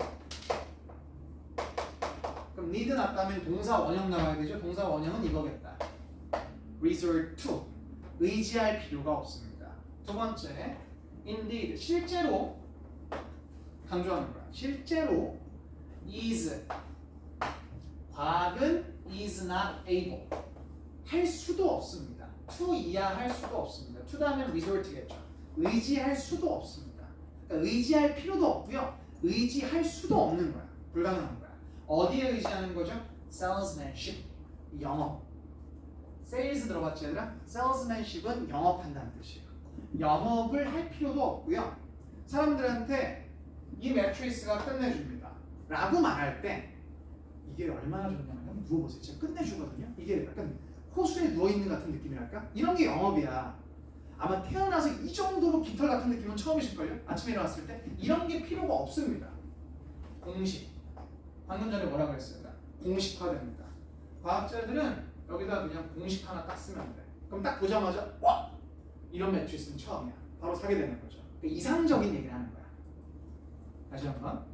그럼 need not 하면 동사 원형 나와야 되죠. 동사 원형은 이거겠다. resort to. 의지할 필요가 없습니다. 두 번째 indeed. 실제로 강조하는 거야. 실제로 is. 과학은 is not able. 할 수도 없습니다. to 이하 할 수도 없습니다. to 다음엔 resort겠죠. 의지할 수도 없습니다. 그러니까 의지할 필요도 없고요. 의지할 수도 없는 거야. 불가능한 거야. 어디에 의지하는 거죠? salesmanship. 영업. sales 들어봤지 얘들아? salesmanship은 영업한다는 뜻이에요. 영업을 할 필요도 없고요. 사람들한테 이 매트리스가 끝내줍니다. 라고 말할 때 이게 얼마나 좋냐면 누워보세요. 진짜 끝내주거든요. 이게 약간 호수에 누워있는 같은 느낌이랄까? 이런 게 영업이야. 아마 태어나서 이 정도로 깃털 같은 느낌은 처음이실걸요? 아침에 일어났을 때 이런 게 필요가 없습니다. 공식. 방금 전에 뭐라 그랬어요? 공식화됩니다. 과학자들은 여기다 그냥 공식 하나 딱 쓰면 돼. 그럼 딱 보자마자 와! 이런 매트리스는 처음이야. 바로 사게 되는 거죠. 그러니까 이상적인 얘기를 하는 거야. 다시 한번.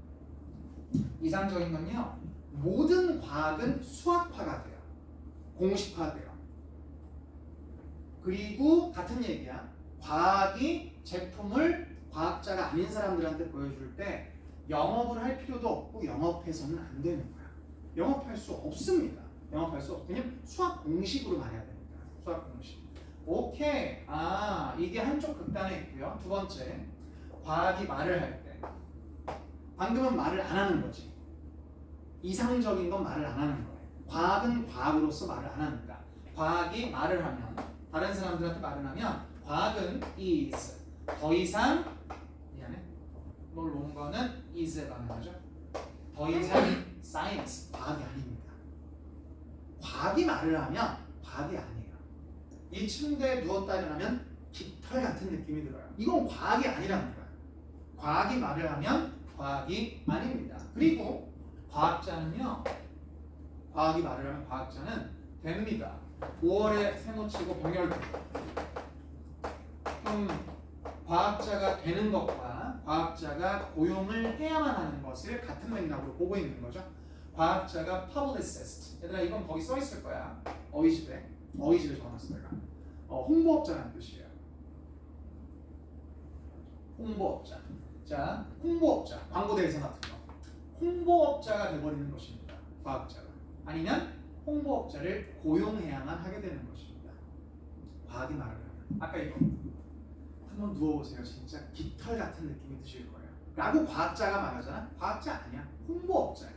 이상적인 건요. 모든 과학은 수학화가 돼요. 공식화돼요. 그리고 같은 얘기야. 과학이 제품을 과학자가 아닌 사람들한테 보여줄 때 영업을 할 필요도 없고 영업해서는 안 되는 거야. 영업할 수 없습니다. 영업할 수 없고 그냥 수학 공식으로 말해야 됩니다. 수학 공식. 오케이. 아, 이게 한쪽 극단에 있고요. 두 번째, 과학이 말을 할 때. 방금은 말을 안 하는 거지. 이상적인 건 말을 안 하는 거예요. 과학은 과학으로서 말을 안 합니다. 과학이 말을 하면, 다른 사람들한테 말을 하면 과학은 is. 더 이상, 미안해. 뭘 놓은 거는 is에 반응하죠. 더 이상 science, 과학이 아닙니다. 과학이 말을 하면 과학이 아니에요. 이 침대에 누웠다 일어나면 깃털 같은 느낌이 들어요. 이건 과학이 아니라는 거예요. 과학이 말을 하면 과학이 아닙니다. 그리고 과학자는요. 과학이 말을 하면 과학자는 됩니다. 5월에 세모치고 병렬되고 과학자가 되는 것과 과학자가 고용을 해야만 하는 것을 같은 맥락으로 보고 있는 거죠. 과학자가 publicist. 얘들아 이건 거기 써 있을 거야. 어휘집에 적어놨어 내가. 홍보업자라는 뜻이에요. 홍보업자. 자, 홍보업자. 광고 대리사 같은 거. 홍보업자가 돼버리는 것입니다. 과학자가. 아니면 홍보업자를 고용해야만 하게 되는 것입니다. 과학이 말을 하면. 아까 이거. 한번 누워보세요. 진짜 깃털 같은 느낌이 드실 거예요. 라고 과학자가 말하잖아. 과학자 아니야. 홍보업자야.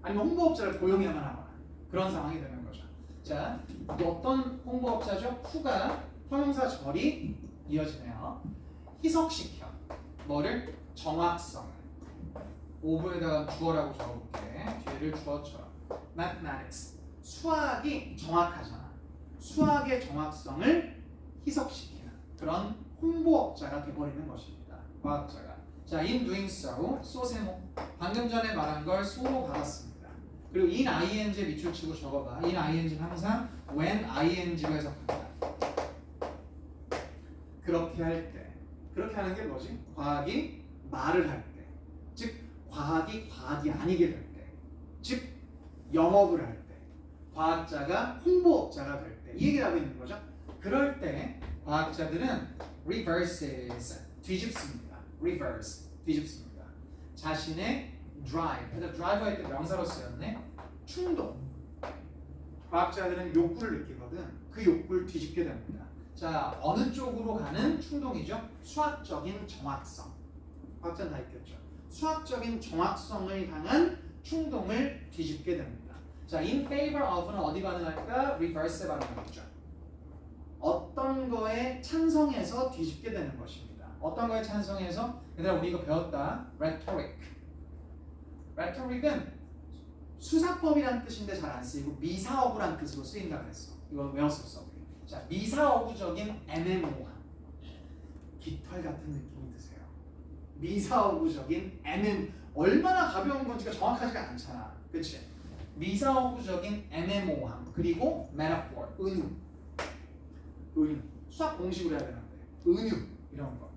아니면 홍보업자를 고용해야만 하거나 그런 상황이 되는 거죠. 자, 어떤 홍보업자죠? 후가 형용사 절이 이어지네요. 희석시켜. 뭐를? 정확성을. 오브에다가 주어라고 적어볼게. 뒤를 주어처럼. Mathematics. 수학이 정확하잖아. 수학의 정확성을 희석시키는 그런 홍보업자가 돼버리는 것입니다. 과학자가. 자, in doing so, 소세모. 방금 전에 말한 걸 소로 받았습니다. 그리고 in ing에 밑줄 치고 적어봐. in ing는 항상 when ing로 해석합니다. 그렇게 할 때. 그렇게 하는 게 뭐지? 과학이 말을 할 때. 즉, 과학이 아니게 될 때. 즉, 영업을 할 때. 과학자가 홍보업자가 될 때. 이 얘기를 하고 있는 거죠. 그럴 때 과학자들은 reverses, 뒤집습니다. reverse, 뒤집습니다. 자신의 drive, drive 할 때 명사로 쓰였네. 충동. 과학자들은 욕구를 느끼거든. 그 욕구를 뒤집게 됩니다. 자, 어느 쪽으로 가는 충동이죠? 수학적인 정확성. 과학자는 다 있겠죠. 수학적인 정확성을 향한 충동을 뒤집게 됩니다. 자, in favor of는 어디 반응할까? reverse에 반응하겠죠. 어떤 거에 찬성해서 뒤집게 되는 것입니다. 어떤 거에 찬성해서? 얘들아 우리 이거 배웠다. rhetoric. rhetoric은 수사법이란 뜻인데 잘 안 쓰이고 미사어구란 뜻으로 쓰인다고 했어. 이거 외웠었어. 자, 미사어구적인 애매모호함. 깃털 같은 느낌이 드세요. 미사어구적인 얼마나 가벼운 건지가 정확하지가 않잖아. 그치? 미사어구적인 애매모호함. 그리고 metaphor, 은유. 수학 공식으로 해야 되는데 은유 이런 거.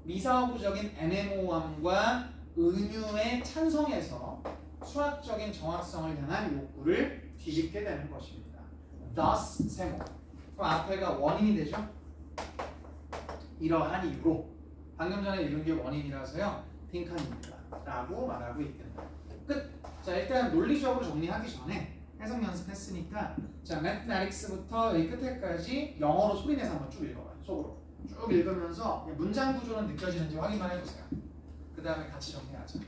미사어구적인 애매모호함과 은유에 찬성해서 수학적인 정확성을 향한 욕구를 뒤집게 되는 것입니다. Thus 세모. 그럼 앞에가 원인이 되죠? 이러한 이유로. 방금 전에 읽은 게 원인이라서요. 빈칸입니다. 라고 말하고 있겠다. 끝. 자, 일단 논리적으로 정리하기 전에 해석 연습했으니까 자, Mathematics부터 이 끝에까지 영어로 소리내서 한번 쭉 읽어봐요. 속으로. 쭉 읽으면서 문장 구조는 느껴지는지 확인만 해보세요. 그 다음에 같이 정리하자.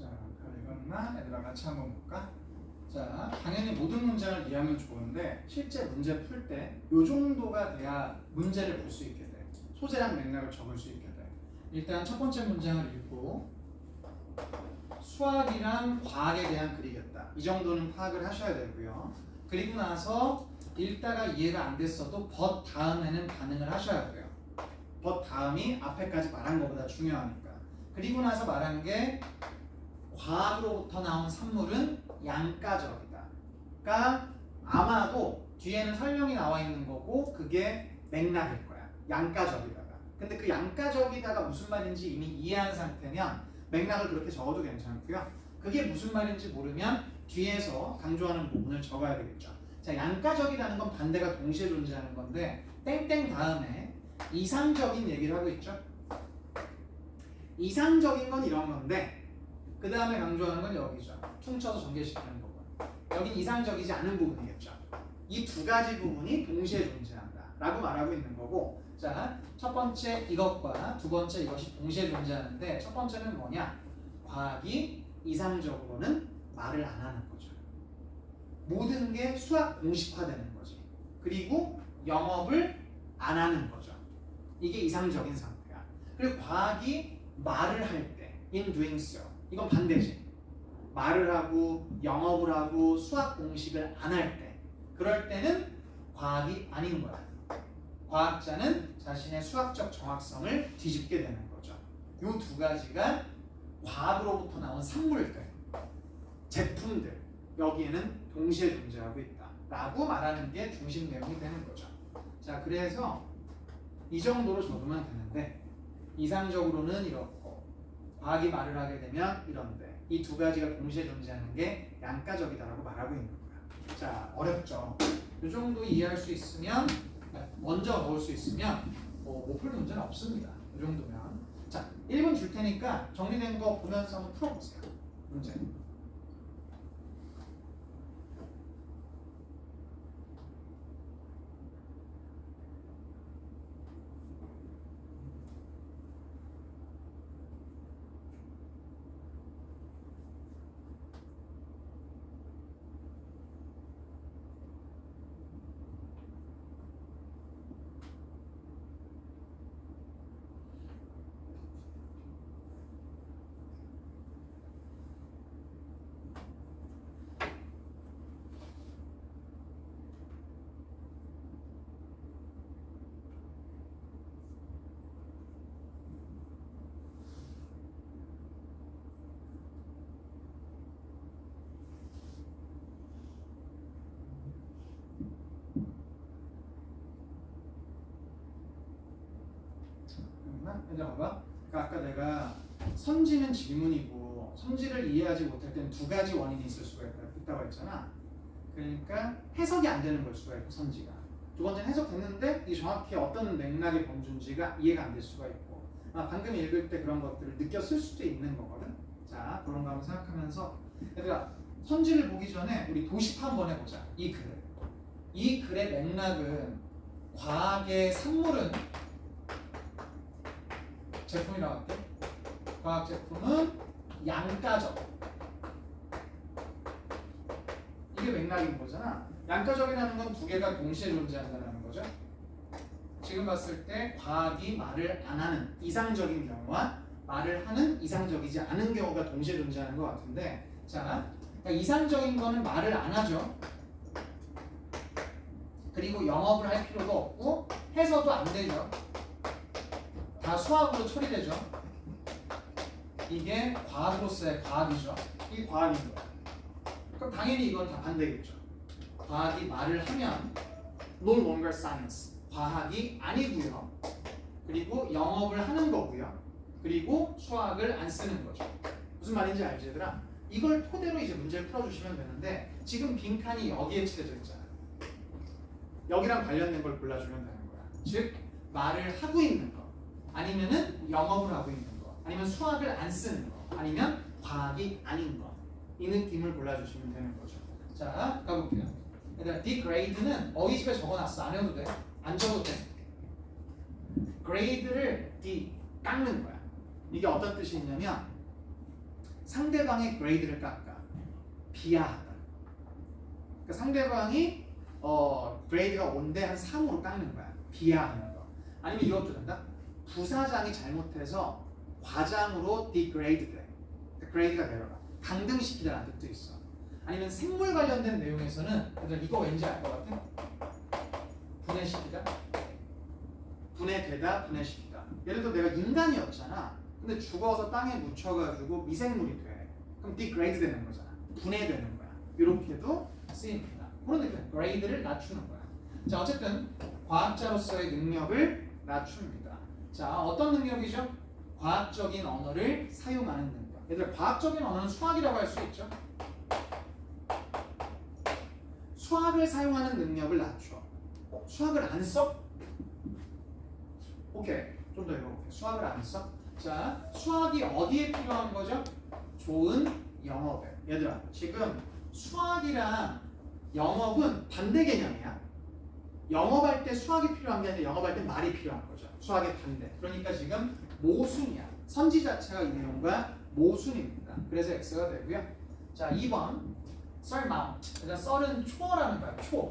자, 잘 읽었나? 얘들아 같이 한번 볼까? 자, 당연히 모든 문장을 이해하면 좋은데 실제 문제 풀 때 요 정도가 돼야 문제를 볼 수 있게 돼. 소재랑 맥락을 적을 수 있게 돼. 일단 첫 번째 문장을 읽고 수학이랑 과학에 대한 글이겠다. 이 정도는 파악을 하셔야 되고요. 그리고 나서 읽다가 이해가 안 됐어도 but 다음에는 반응을 하셔야 돼요. but 다음이 앞에까지 말한 것보다 중요하니까. 그리고 나서 말한 게 과학으로부터 나온 산물은 양가적이다. 그러니까 아마도 뒤에는 설명이 나와 있는 거고 그게 맥락일 거야. 양가적이다가. 근데 그 양가적이다가 무슨 말인지 이미 이해한 상태면 맥락을 그렇게 적어도 괜찮고요. 그게 무슨 말인지 모르면 뒤에서 강조하는 부분을 적어야 되겠죠. 자, 양가적이라는 건 반대가 동시에 존재하는 건데 땡땡 다음에 이상적인 얘기를 하고 있죠. 이상적인 건 이런 건데 그 다음에 강조하는 건 여기죠. 퉁쳐서 전개시키는 부분. 여긴 이상적이지 않은 부분이겠죠. 이 두 가지 부분이 동시에 존재한다 라고 말하고 있는 거고, 자, 첫 번째 이것과 두 번째 이것이 동시에 존재하는데 첫 번째는 뭐냐? 과학이 이상적으로는 말을 안 하는 거죠. 모든 게 수학 공식화되는 거지. 그리고 영업을 안 하는 거죠. 이게 이상적인 상태야. 그리고 과학이 말을 할 때 in doing so 이건 반대지. 말을 하고 영업을 하고 수학 공식을 안 할 때 그럴 때는 과학이 아닌 거야. 과학자는 자신의 수학적 정확성을 뒤집게 되는 거죠. 이 두 가지가 과학으로부터 나온 산물들, 제품들 여기에는 동시에 존재하고 있다 라고 말하는 게 중심 내용이 되는 거죠. 자, 그래서 이 정도로 적으면 되는데 이상적으로는 이렇고 과학이 말을 하게 되면 이런데 이 두 가지가 동시에 존재하는 게 양가적이다라고 말하고 있는 거야. 자, 어렵죠? 이 정도 이해할 수 있으면 먼저 넣을 수 있으면 못 풀 문제는 없습니다. 이 정도면. 자, 1분 줄 테니까 정리된 거 보면서 한번 풀어보세요. 문제. 얘들아 봐봐. 그러니까 아까 내가 선지는 질문이고 선지를 이해하지 못할 때는 두 가지 원인이 있을 수가 있다고 했잖아. 그러니까 해석이 안 되는 걸 수가 있고 선지가. 두 번째는 해석됐는데 이게 정확히 어떤 맥락의 범주인지가 이해가 안 될 수가 있고 방금 읽을 때 그런 것들을 느꼈을 수도 있는 거거든. 자, 그런 거 한번 생각하면서 얘들아 선지를 보기 전에 우리 도식화 한번 해보자. 이 글을. 이 글의 맥락은 과학의 산물은 제품이라고 할게. 과학 제품은 양가적. 이게 맥락인 거잖아. 양가적이라는 건 두 개가 동시에 존재한다는 거죠. 지금 봤을 때 과학이 말을 안 하는 이상적인 경우와 말을 하는 이상적이지 않은 경우가 동시에 존재하는 것 같은데, 자, 그러니까 이상적인 거는 말을 안 하죠. 그리고 영업을 할 필요도 없고 해서도 안 되죠. 다 수학으로 처리되죠. 이게 과학으로서의 과학이죠. 이게 과학인 거야. 그럼 당연히 이건 다 반대겠죠. 과학이 말을 하면 no longer science. 과학이 아니고요. 그리고 영업을 하는 거고요. 그리고 수학을 안 쓰는 거죠. 무슨 말인지 알지 얘들아? 이걸 토대로 이제 문제를 풀어주시면 되는데 지금 빈칸이 여기에 칠해져 있잖아요. 여기랑 관련된 걸 골라주면 되는 거야. 즉 말을 하고 있는 거 아니면은 영업을 하고 있는 거 아니면 수학을 안 쓰는 거 아니면 과학이 아닌 거 이 느낌을 골라주시면 되는 거죠. 자, 가볼게요. 얘들아 degrade는 어휘집에 적어놨어. 안 해도 돼. 안 적어도 돼. grade를 깎는 거야. 이게 어떤 뜻이 있냐면 상대방의 그레이드를 깎아. 비하하다. 그러니까 상대방이 그레이드가 5인데 한 3으로 깎는 거야. 비하하는 거. 아니면 이것도 된다. 부사장이 잘못해서 과장으로 디그레이드 돼. 그레이드가 내려가. 강등시키다라는 뜻도 있어. 아니면 생물 관련된 내용에서는 얘들 이거 왠지 알 것 같아? 분해시키다. 분해되다, 분해시키다. 예를 들어 내가 인간이었잖아. 근데 죽어서 땅에 묻혀가지고 미생물이 돼. 그럼 디그레이드 되는 거잖아. 분해되는 거야. 이렇게도 쓰입니다. 그런 느낌. 그레이드를 낮추는 거야. 자, 어쨌든 과학자로서의 능력을 낮춥니다. 자, 어떤 능력이죠? 과학적인 언어를 사용하는 능력. 얘들아, 과학적인 언어는 수학이라고 할 수 있죠. 수학을 사용하는 능력을 낮춰. 수학을 안 써? 오케이. 좀 더 읽어볼게. 수학을 안 써? 자, 수학이 어디에 필요한 거죠? 좋은 영업에. 얘들아, 지금 수학이랑 영업은 반대 개념이야. 영업할 때 수학이 필요한 게 아니라 영업할 때 말이 필요한 거죠. 수학의 반대. 그러니까 지금 모순이야. 선지 자체가 이 내용과 모순입니다. 그래서 X가 되고요. 자, 2번 surmount. 그러니까 썰은 초월하는 거야. 초.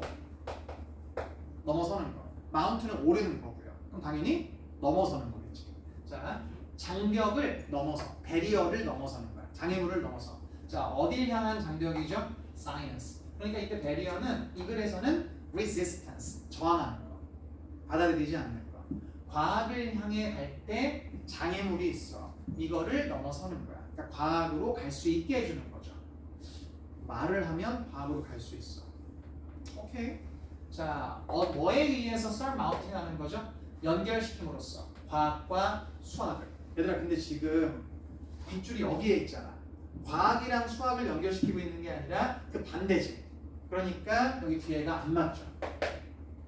넘어서는 거. mount는 오르는 거고요. 그럼 당연히 넘어서는 거겠지. 자, 장벽을 넘어서, 배리어를 넘어서는 거야. 장애물을 넘어서. 자, 어딜 향한 장벽이죠? science. 그러니까 이때 배리어는 이 글에서는 resistance, 저항하는 거. 받아들이지 않는 거. 과학을 향해 갈 때 장애물이 있어. 이거를 넘어서는 거야. 그러니까 과학으로 갈 수 있게 해주는 거죠. 말을 하면 과학으로 갈 수 있어. 오케이. 자, 뭐에 의해서 surmounting 하는 거죠? 연결시킴으로써 과학과 수학을. 얘들아, 근데 지금 빗줄이 여기에 있잖아. 과학이랑 수학을 연결시키고 있는 게 아니라 그 반대지. 그러니까 여기 뒤에가 안 맞죠.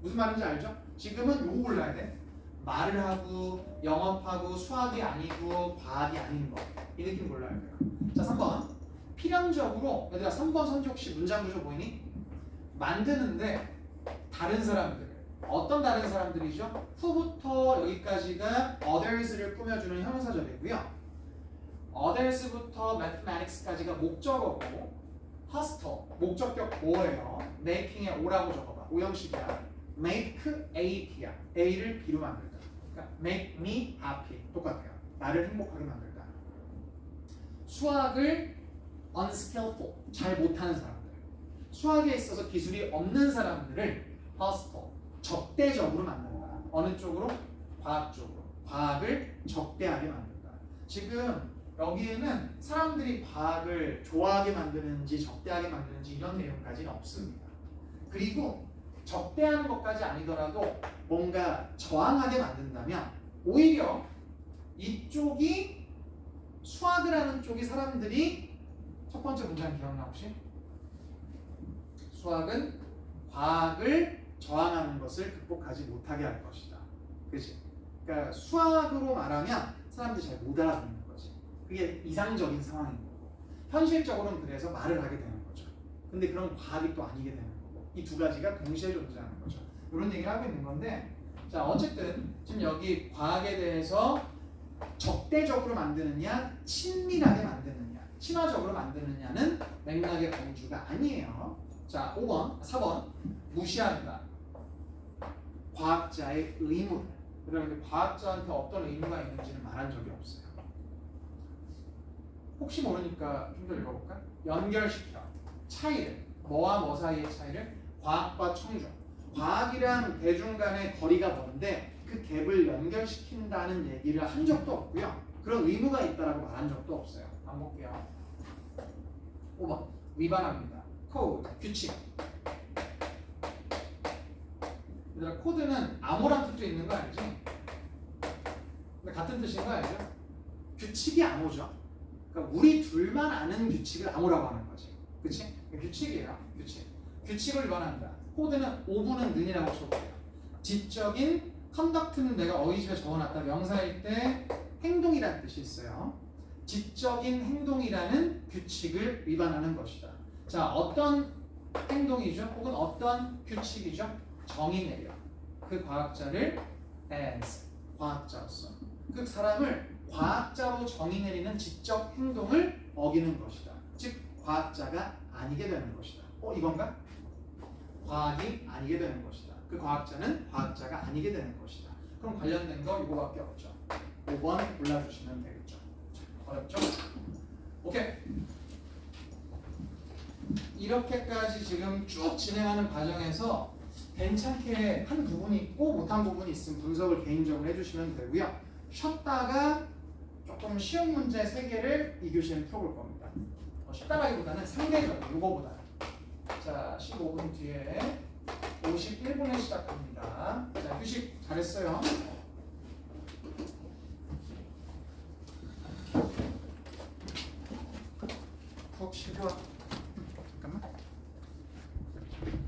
무슨 말인지 알죠? 지금은 요거 골라야 돼. 말을 하고 영업하고 수학이 아니고 과학이 아닌 거. 이 느낌 골라야 돼요. 자, 3번. 필연적으로 얘들아 3번 선지 혹시 문장 구조 보이니? 만드는데 다른 사람들. 어떤 다른 사람들이죠? who부터 여기까지가 others를 꾸며주는 형용사절이고요. others부터 mathematics까지가 목적어고 hostile, 목적격 뭐예요? making에 o라고 적어봐. 오형식이야. make A B야. A를 B로 만들다. 그러니까 make me happy. 똑같아요. 나를 행복하게 만들다. 수학을 unskillful, 잘 못하는 사람들. 수학에 있어서 기술이 없는 사람들을 hostile, 적대적으로 만든다. 어느 쪽으로? 과학 쪽으로. 과학을 적대하게 만든다. 지금 여기에는 사람들이 과학을 좋아하게 만드는지 적대하게 만드는지 이런 내용까지는 없습니다. 그리고 적대하는 것까지 아니더라도 뭔가 저항하게 만든다면 오히려 이쪽이 수학을 하는 쪽이 사람들이 첫 번째 문장 기억나 혹시? 수학은 과학을 저항하는 것을 극복하지 못하게 할 것이다. 그치? 그러니까 수학으로 말하면 사람들이 잘 못 알아듣는 거지. 그게 이상적인 상황인 거고 현실적으로는 그래서 말을 하게 되는 거죠. 근데 그런 과학이 또 아니게 되는 거고 이 두 가지가 동시에 존재하는 거죠. 이런 얘기를 하고 있는 건데 자 어쨌든 지금 여기 과학에 대해서 적대적으로 만드느냐 친밀하게 만드느냐 친화적으로 만드느냐는 맥락의 범주가 아니에요. 자 5번 4번 무시한다. 과학자의 의무를. 그런데 과학자한테 어떤 의무가 있는지는 말한 적이 없어요. 혹시 모르니까 좀 더 읽어볼까? 연결시켜. 차이를. 뭐와 뭐 사이의 차이를? 과학과 청중. 과학이랑 대중 간의 거리가 먼데 그 갭을 연결시킨다는 얘기를 한 적도 없고요. 그런 의무가 있다라고 말한 적도 없어요. 한번 볼게요. 5번. 위반합니다. 코드. 규칙. 얘들아 코드는 암호란 뜻도 있는 거 알지? 근데 같은 뜻인 거 알죠? 규칙이 암호죠. 그러니까 우리 둘만 아는 규칙을 암호라고 하는 거지. 그치? 규칙이에요. 규칙. 규칙을 위반한다. 코드는 오분은 는이라고 쳐볼게요. 지적인 컨덕트는 내가 어휘집에 적어놨다. 명사일 때 행동이라는 뜻이 있어요. 지적인 행동이라는 규칙을 위반하는 것이다. 자, 어떤 행동이죠? 혹은 어떤 규칙이죠? 정의 내려. 그 과학자를 as 과학자로서 그 사람을 과학자로 정의 내리는 지적 행동을 어기는 것이다. 즉 과학자가 아니게 되는 것이다. 이건가? 과학이 아니게 되는 것이다. 그 과학자는 과학자가 아니게 되는 것이다. 그럼 관련된 거 이거밖에 없죠. 5번 골라주시면 되겠죠. 자, 어렵죠? 오케이. 이렇게까지 지금 쭉 진행하는 과정에서 괜찮게 한 부분이 있고 못한 부분이 있으면 분석을 개인적으로 해주시면 되고요. 쉬었다가 조금 쉬운 문제 3개를 이 교시에는 풀어볼 겁니다. 쉽다라기보다는 상대적으로 이거보다. 자, 15분 뒤에 51분에 시작합니다. 자, 휴식 잘했어요. 푹 쉬고